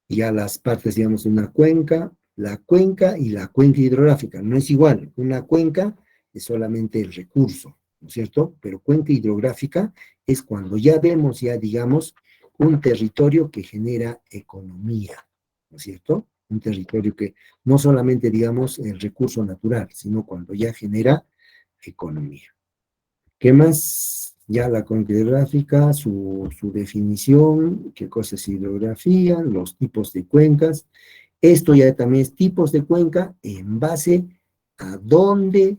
Y ya las partes, digamos, de una cuenca, la cuenca y la cuenca hidrográfica. No es igual. Una cuenca es solamente el recurso, ¿no es cierto? Pero cuenca hidrográfica es cuando ya vemos, ya digamos, un territorio que genera economía, ¿no es cierto? Un territorio que no solamente, digamos, el recurso natural, sino cuando ya genera economía. ¿Qué más? Ya la cuenca hidrográfica, su definición, qué cosa es hidrografía, los tipos de cuencas. Esto ya también es tipos de cuenca en base a dónde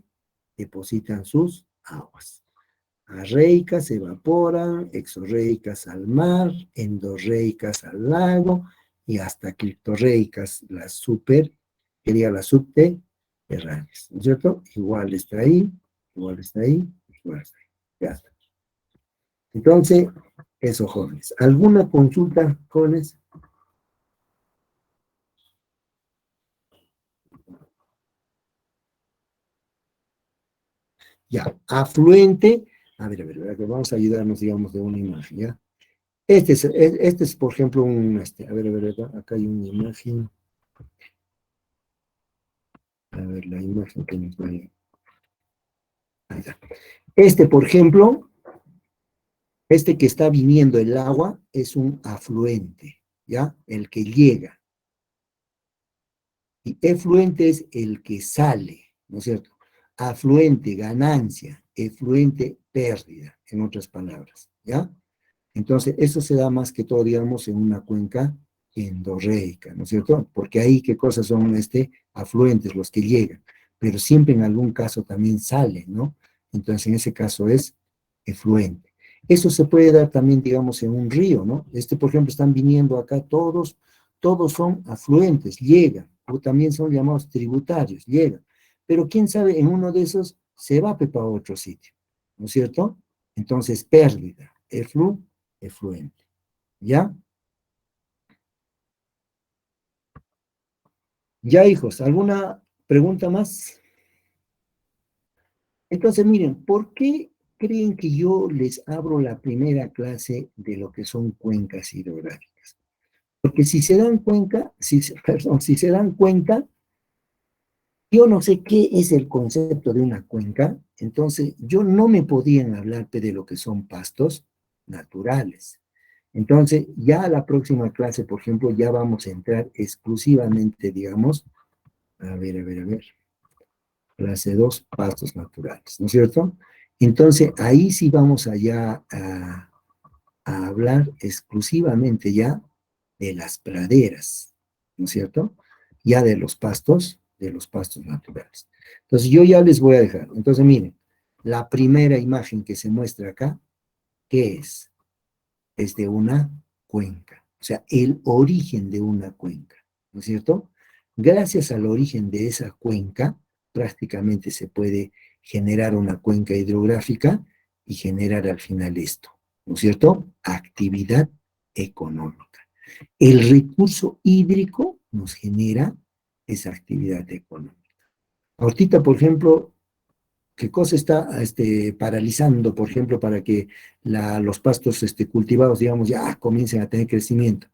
depositan sus aguas. Arreicas se evaporan, exorreicas al mar, endorreicas al lago y hasta criptorreicas, las las subterráneas, ¿no es cierto? Igual está ahí, igual está ahí, igual está ahí. Ya está. Entonces, eso, jóvenes. ¿Alguna consulta, jóvenes? Ya, afluente. A ver, que vamos a ayudarnos, digamos, de una imagen, ¿ya? Este es, por ejemplo, acá hay una imagen. A ver, la imagen que nos vaya. Ahí está. Este, por ejemplo, este que está viniendo el agua es un afluente, ¿ya? El que llega. Y efluente es el que sale, ¿no es cierto? Afluente, ganancia, efluente, pérdida, en otras palabras, ¿ya? Entonces, eso se da más que todo, digamos, en una cuenca endorreica, ¿no es cierto? Porque ahí, ¿qué cosas son afluentes, los que llegan? Pero siempre en algún caso también salen, ¿no? Entonces, en ese caso es efluente. Eso se puede dar también, digamos, en un río, ¿no? Por ejemplo, están viniendo acá todos son afluentes, llegan, o también son llamados tributarios, llegan. Pero quién sabe, en uno de esos se va para otro sitio, ¿no es cierto? Entonces, pérdida, efluente. ¿Ya? Ya, hijos, ¿alguna pregunta más? Entonces, miren, ¿por qué creen que yo les abro la primera clase de lo que son cuencas hidrográficas? Porque si se dan cuenta, perdón, si se dan cuenta, yo no sé qué es el concepto de una cuenca, entonces yo no me podían hablarte de lo que son pastos naturales. Entonces, ya a la próxima clase, por ejemplo, ya vamos a entrar exclusivamente, digamos, a ver. clase 2, pastos naturales, ¿no es cierto? Entonces, ahí sí vamos allá a hablar exclusivamente ya de las praderas, ¿no es cierto? Ya de los pastos naturales. Entonces, yo ya les voy a dejar. Entonces, miren, la primera imagen que se muestra acá, ¿qué es? Es de una cuenca, o sea, el origen de una cuenca, ¿no es cierto? Gracias al origen de esa cuenca, prácticamente se puede generar una cuenca hidrográfica y generar al final esto, ¿no es cierto? Actividad económica. El recurso hídrico nos genera esa actividad económica. Ahorita, por ejemplo, ¿qué cosa está paralizando, por ejemplo, para que los pastos cultivados, digamos, ya comiencen a tener crecimiento?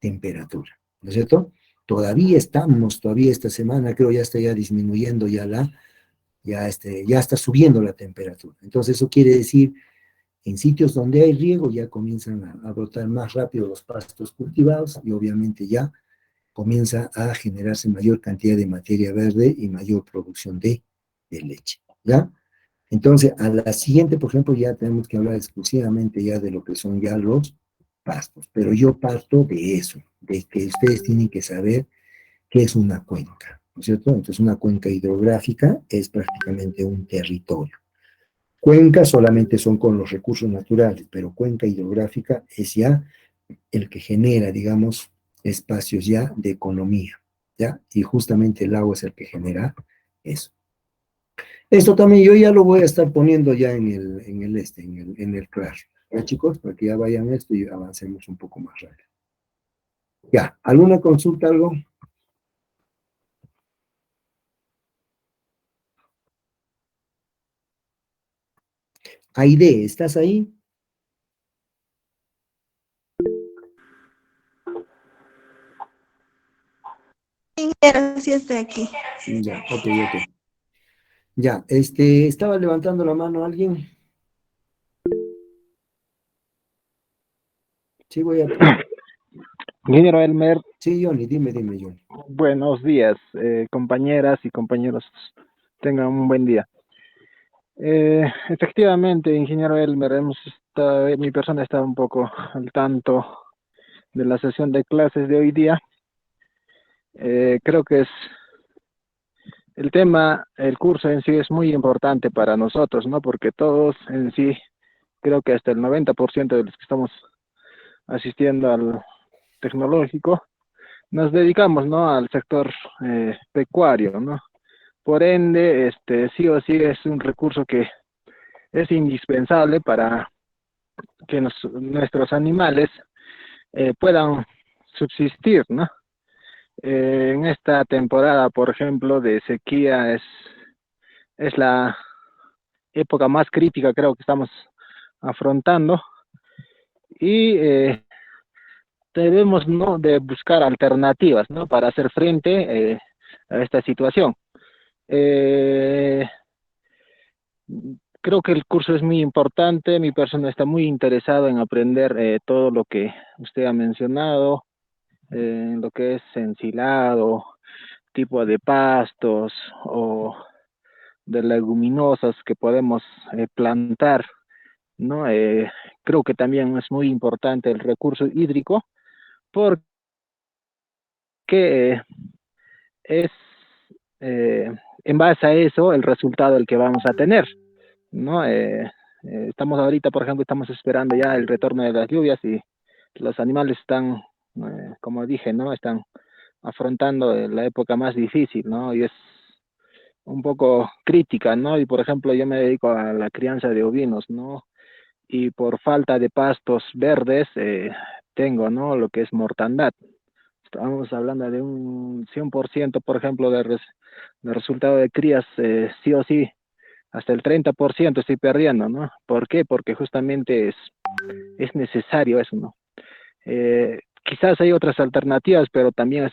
Temperatura, ¿no es cierto? Todavía esta semana, creo ya está ya disminuyendo ya está subiendo la temperatura. Entonces eso quiere decir, en sitios donde hay riego ya comienzan a brotar más rápido los pastos cultivados y obviamente ya comienza a generarse mayor cantidad de materia verde y mayor producción de leche, ¿ya? Entonces, a la siguiente, por ejemplo, ya tenemos que hablar exclusivamente ya de lo que son ya los pastos, pero yo parto de eso, de que ustedes tienen que saber qué es una cuenca, ¿no es cierto? Entonces, una cuenca hidrográfica es prácticamente un territorio. Cuencas solamente son con los recursos naturales, pero cuenca hidrográfica es ya el que genera, digamos, espacios ya de economía, ¿ya? Y justamente el agua es el que genera eso. Esto también yo ya lo voy a estar poniendo ya en el Clash. ¿Ya, chicos? Para que ya vayan esto y avancemos un poco más rápido. Ya, ¿alguna consulta, algo? Aide, ¿estás ahí? Sí, estoy aquí. Ya, ok. Ya, ¿estaba levantando la mano alguien? Sí, voy a... Ingeniero Elmer, Sí, Johnny, dime, Johnny. buenos días, compañeras y compañeros. Tengan un buen día. Efectivamente, ingeniero Elmer, mi persona está un poco al tanto de la sesión de clases de hoy día. Creo que el tema, el curso en sí es muy importante para nosotros, ¿no? Porque todos en sí, creo que hasta el 90% de los que estamos asistiendo al tecnológico, nos dedicamos, ¿no? Al sector pecuario, ¿no? Por ende, sí o sí es un recurso que es indispensable para que nuestros animales puedan subsistir, ¿no? En esta temporada, por ejemplo, de sequía es la época más crítica, creo que estamos afrontando, y debemos, ¿no?, de buscar alternativas, ¿no?, para hacer frente a esta situación. Eh, Creo que el curso es muy importante, mi persona está muy interesada en aprender todo lo que usted ha mencionado, lo que es ensilado, tipo de pastos o de leguminosas que podemos plantar, ¿no? Creo que también es muy importante el recurso hídrico porque es en base a eso el resultado el que vamos a tener, ¿no? Estamos ahorita, por ejemplo, estamos esperando ya el retorno de las lluvias y los animales están, como dije, ¿no? Están afrontando la época más difícil, ¿no? Y es un poco crítica, ¿no? Y por ejemplo, yo me dedico a la crianza de ovinos, ¿no? Y por falta de pastos verdes, tengo, ¿no?, lo que es mortandad. Estamos hablando de un 100%, por ejemplo, de resultado de crías, sí o sí, hasta el 30% estoy perdiendo, ¿no? ¿Por qué? Porque justamente es necesario eso, ¿no? Quizás hay otras alternativas, pero también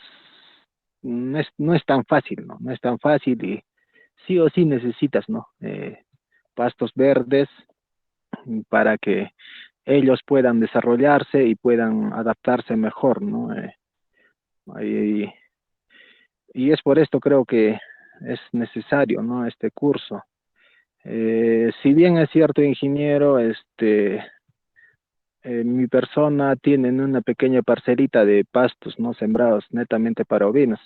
no es tan fácil, ¿no? No es tan fácil y sí o sí necesitas, ¿no? Pastos verdes para que ellos puedan desarrollarse y puedan adaptarse mejor, ¿no? Y es por esto creo que es necesario, ¿no? Este curso. Si bien es cierto, ingeniero, mi persona tiene una pequeña parcelita de pastos, ¿no? Sembrados netamente para ovinos.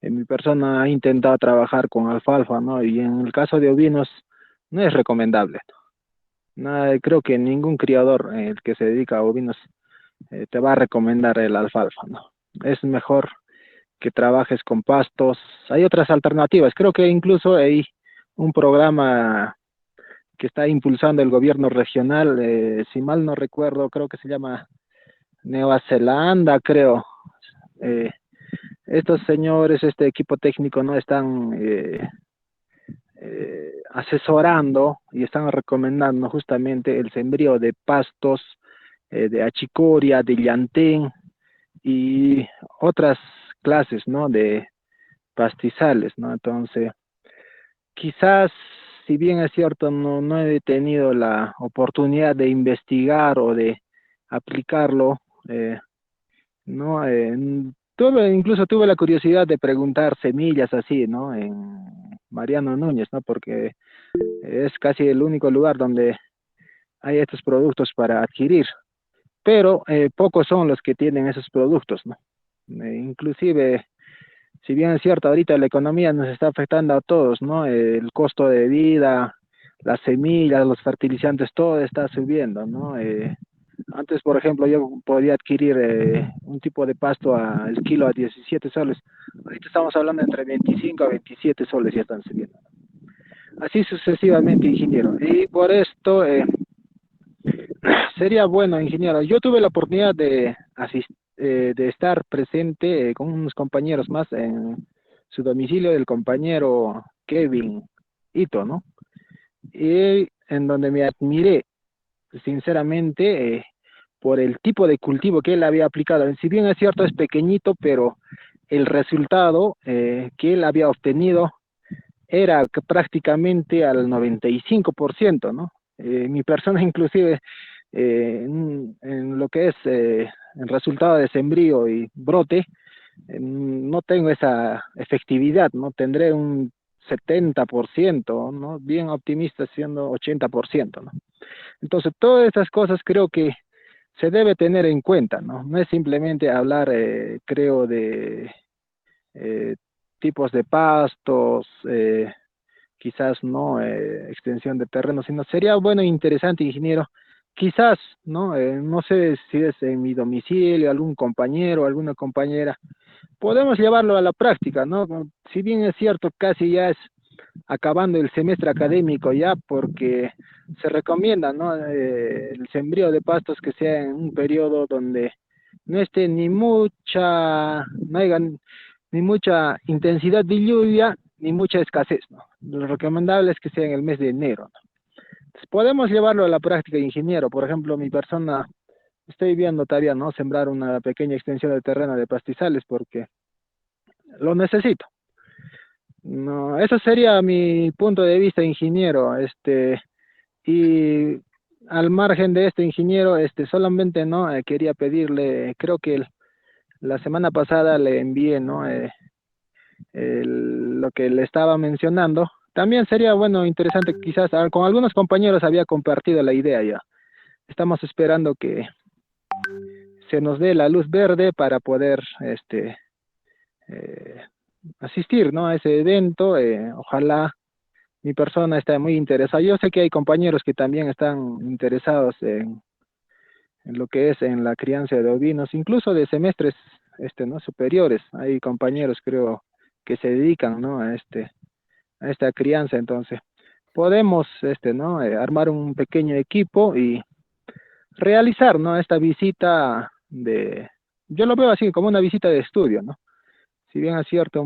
Mi persona ha intentado trabajar con alfalfa, ¿no? Y en el caso de ovinos no es recomendable. Creo que ningún criador el que se dedica a ovinos te va a recomendar el alfalfa, ¿no? Es mejor que trabajes con pastos. Hay otras alternativas. Creo que incluso hay un programa que está impulsando el gobierno regional, si mal no recuerdo, creo que se llama Nueva Zelanda, creo. Eh, Estos señores, este equipo técnico, no están asesorando y están recomendando justamente el sembrío de pastos, de achicoria, de llantén y otras clases, ¿no? De pastizales, ¿no? Entonces, quizás, si bien es cierto, no he tenido la oportunidad de investigar o de aplicarlo, ¿no? Incluso tuve la curiosidad de preguntar semillas así, ¿no? En Mariano Núñez, ¿no? Porque es casi el único lugar donde hay estos productos para adquirir, pero pocos son los que tienen esos productos, ¿no? Inclusive, si bien es cierto, ahorita la economía nos está afectando a todos, ¿no? El costo de vida, las semillas, los fertilizantes, todo está subiendo, ¿no? Antes, por ejemplo, yo podía adquirir un tipo de pasto el kilo a 17 soles. Ahorita estamos hablando entre 25 a 27 soles ya están subiendo. Así sucesivamente, ingeniero. Y por esto sería bueno, ingeniero. Yo tuve la oportunidad de estar presente con unos compañeros más en su domicilio del compañero Kevin Ito, ¿no? Y en donde me admiré sinceramente, por el tipo de cultivo que él había aplicado. Si bien es cierto, es pequeñito, pero el resultado que él había obtenido era que prácticamente al 95%, ¿no? Mi persona inclusive en lo que es el resultado de sembrío y brote, no tengo esa efectividad, ¿no? Tendré un 70%, ¿no? Bien optimista siendo 80%, ¿no? Entonces, todas estas cosas creo que se debe tener en cuenta, ¿no? No es simplemente hablar, creo, de eh, tipos de pastos, quizás no extensión de terreno, sino sería bueno e interesante, ingeniero, quizás, ¿no? No sé si es en mi domicilio, algún compañero, alguna compañera, podemos llevarlo a la práctica, ¿no? Si bien es cierto, casi ya es acabando el semestre académico ya, porque se recomienda, ¿no? El sembrío de pastos que sea en un periodo donde no esté no haya ni mucha intensidad de lluvia, ni mucha escasez, ¿no? Lo recomendable es que sea en el mes de enero, ¿no? Entonces, podemos llevarlo a la práctica, ingeniero. Por ejemplo, mi persona, estoy viendo todavía, ¿no? Sembrar una pequeña extensión de terreno de pastizales porque lo necesito. No, eso sería mi punto de vista, ingeniero. Y al margen de ingeniero, solamente no quería pedirle, creo que la semana pasada le envié, ¿no? Lo que le estaba mencionando. También sería bueno, interesante, quizás con algunos compañeros había compartido la idea ya. Estamos esperando que se nos dé la luz verde para poder eh, asistir, ¿no? A ese evento. Ojalá mi persona esté muy interesada. Yo sé que hay compañeros que también están interesados en lo que es en la crianza de ovinos, incluso de semestres ¿no? superiores. Hay compañeros, creo, que se dedican, ¿no? A esta crianza. Entonces, podemos ¿no? Armar un pequeño equipo y realizar, ¿no? Esta visita yo lo veo así como una visita de estudio, ¿no? Si bien es cierto,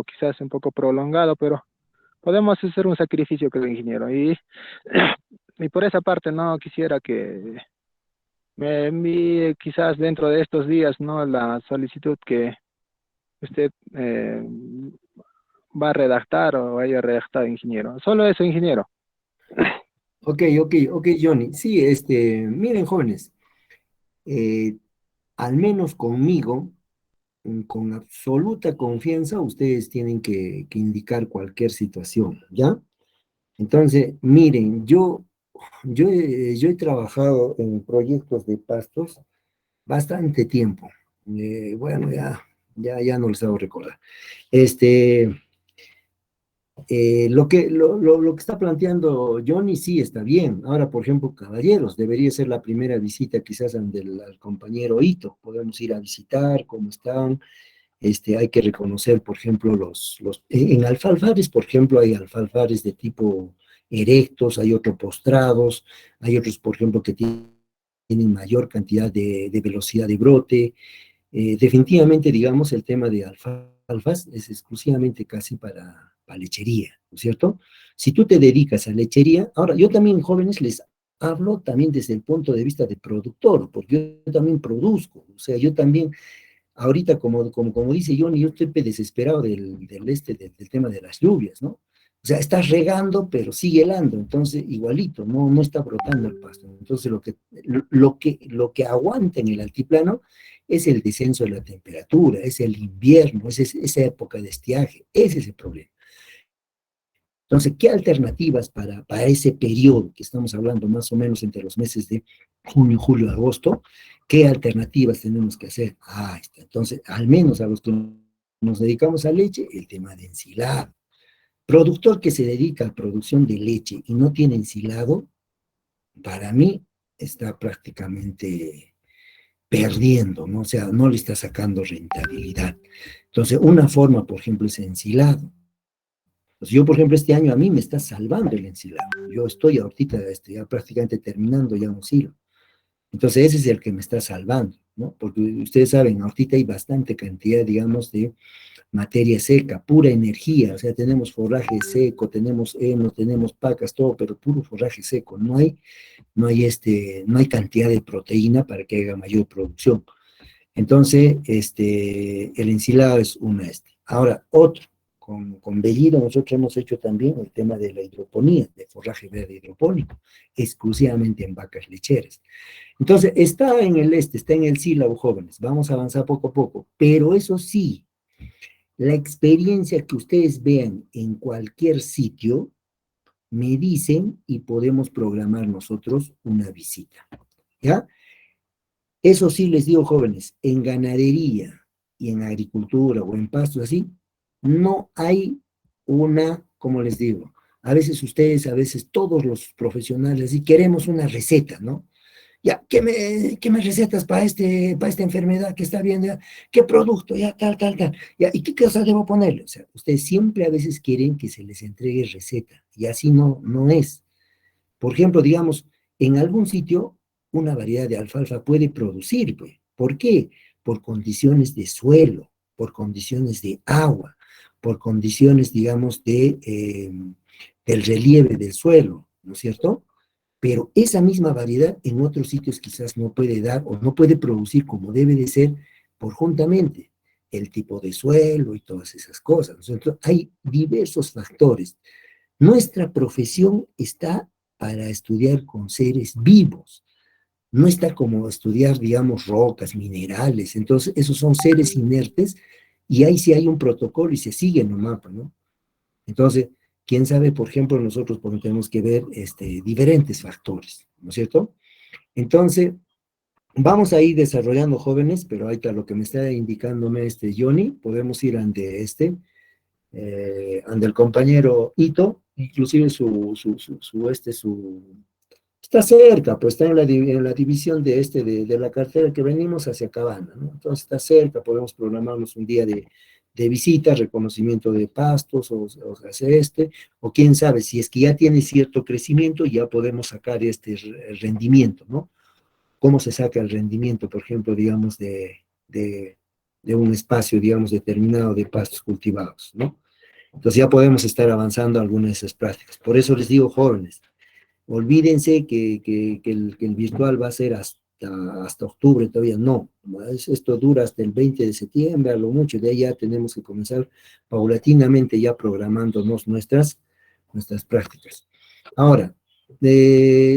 quizás un poco prolongado, pero podemos hacer un sacrificio, creo, ingeniero. Y por esa parte, no quisiera que me envíe quizás dentro de estos días, ¿no? La solicitud que usted va a redactar o vaya a redactar, ingeniero. Solo eso, ingeniero. Ok, Johnny. Sí, miren, jóvenes, al menos conmigo, con absoluta confianza ustedes tienen que indicar cualquier situación, ¿ya? Entonces, miren, yo he trabajado en proyectos de pastos bastante tiempo. Bueno, ya no les hago recordar. Lo que está planteando Johnny sí está bien. Ahora, por ejemplo, caballeros, debería ser la primera visita quizás al compañero Ito. Podemos ir a visitar cómo están. Hay que reconocer, por ejemplo, en alfalfares, por ejemplo, hay alfalfares de tipo erectos, hay otros postrados, hay otros, por ejemplo, que tienen mayor cantidad de velocidad de brote. Definitivamente, digamos, el tema de alfalfas es exclusivamente casi para lechería, ¿no es cierto? Si tú te dedicas a lechería, ahora yo también jóvenes les hablo también desde el punto de vista de productor, porque yo también produzco, o sea, yo también, ahorita como dice Johnny, yo estoy desesperado del tema de las lluvias, ¿no? O sea, está regando, pero sigue helando, entonces igualito, no está brotando el pasto. Entonces lo que aguanta en el altiplano es el descenso de la temperatura, es el invierno, es esa época de estiaje, ese es el problema. Entonces, ¿qué alternativas para ese periodo que estamos hablando más o menos entre los meses de junio, julio, agosto? ¿Qué alternativas tenemos que hacer? Ahí está. Entonces, al menos a los que nos dedicamos a leche, el tema de ensilado. Productor que se dedica a producción de leche y no tiene ensilado, para mí está prácticamente perdiendo, ¿no? O sea, no le está sacando rentabilidad. Entonces, una forma, por ejemplo, es ensilado. Entonces, yo, por ejemplo, este año a mí me está salvando el ensilado. Yo estoy ahorita ya prácticamente terminando ya un silo. Entonces, ese es el que me está salvando, ¿no? Porque ustedes saben, ahorita hay bastante cantidad, digamos, de materia seca, pura energía, o sea, tenemos forraje seco, tenemos heno, tenemos pacas, todo, pero puro forraje seco, no hay cantidad de proteína para que haya mayor producción. Entonces, el ensilado es una Ahora, otro, con Bellido nosotros hemos hecho también el tema de la hidroponía, de forraje verde hidropónico, exclusivamente en vacas lecheras. Entonces, está en el sílabo, jóvenes, vamos a avanzar poco a poco, pero eso sí, la experiencia que ustedes vean en cualquier sitio, me dicen y podemos programar nosotros una visita, ¿ya? Eso sí les digo, jóvenes, en ganadería y en agricultura o en pastos así, no hay como les digo, a veces ustedes, a veces todos los profesionales, así queremos una receta, ¿no? Ya, ¿qué me recetas para esta enfermedad que está viendo? ¿Qué producto? Ya, tal. Ya, ¿y qué cosas debo ponerle? O sea, ustedes siempre a veces quieren que se les entregue receta, y así no es. Por ejemplo, digamos, en algún sitio, una variedad de alfalfa puede producir, pues. ¿Por qué? Por condiciones de suelo, por condiciones de agua, por condiciones, digamos, del relieve del suelo, ¿no es cierto? Pero esa misma variedad en otros sitios quizás no puede dar o no puede producir como debe de ser por juntamente el tipo de suelo y todas esas cosas. Entonces, hay diversos factores. Nuestra profesión está para estudiar con seres vivos, no está como estudiar, digamos, rocas, minerales. Entonces, esos son seres inertes y ahí sí hay un protocolo y se sigue en un mapa, ¿no? Entonces, quién sabe, por ejemplo, nosotros tenemos que ver diferentes factores, ¿no es cierto? Entonces, vamos a ir desarrollando, jóvenes, pero ahí está lo que me está indicándome Johnny, podemos ir ante el compañero Ito, inclusive está cerca, pues está en la división de la cartera que venimos hacia Cabana, ¿no? Entonces está cerca, podemos programarnos un día de visita, reconocimiento de pastos, o hacer o quién sabe, si es que ya tiene cierto crecimiento, ya podemos sacar rendimiento, ¿no? ¿Cómo se saca el rendimiento, por ejemplo, digamos, de un espacio, digamos, determinado de pastos cultivados, ¿no? Entonces ya podemos estar avanzando algunas de esas prácticas. Por eso les digo, jóvenes, olvídense que el virtual va a ser hasta octubre, todavía no. Esto dura hasta el 20 de septiembre, a lo mucho, de ahí ya tenemos que comenzar paulatinamente ya programándonos nuestras prácticas. Ahora,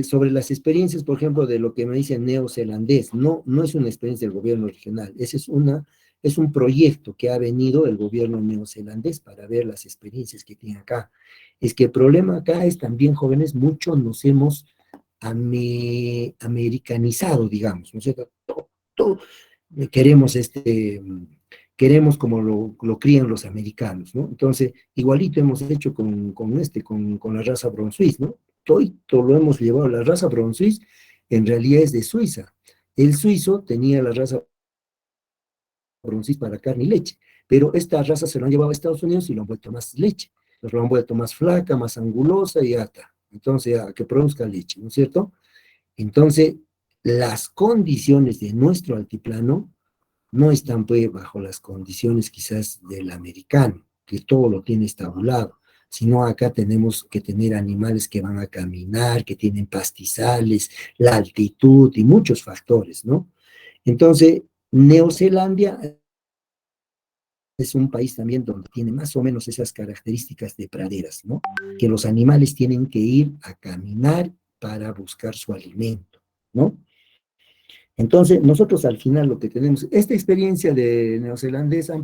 sobre las experiencias, por ejemplo, de lo que me dice neozelandés, no es una experiencia del gobierno regional, esa es una es un proyecto que ha venido el gobierno neozelandés para ver las experiencias que tiene acá. Es que el problema acá es también, jóvenes, mucho nos hemos americanizado, digamos, ¿no es cierto? Todo, queremos queremos como lo crían los americanos, ¿no? Entonces, igualito hemos hecho con la raza Brown Swiss, ¿no? Todo lo hemos llevado, la raza Brown Swiss en realidad es de Suiza. El suizo tenía la raza Brown Swiss para carne y leche, pero esta raza se lo han llevado a Estados Unidos y lo han vuelto más leche, lo han vuelto más flaca, más angulosa y hasta, entonces, a que produzca leche, ¿no es cierto? Entonces, las condiciones de nuestro altiplano no están pues bajo las condiciones quizás del americano, que todo lo tiene estabulado, sino acá tenemos que tener animales que van a caminar, que tienen pastizales, la altitud y muchos factores, ¿no? Entonces, Neozelandia es un país también donde tiene más o menos esas características de praderas, ¿no? Que los animales tienen que ir a caminar para buscar su alimento, ¿no? Entonces, nosotros al final lo que tenemos, esta experiencia de neozelandesa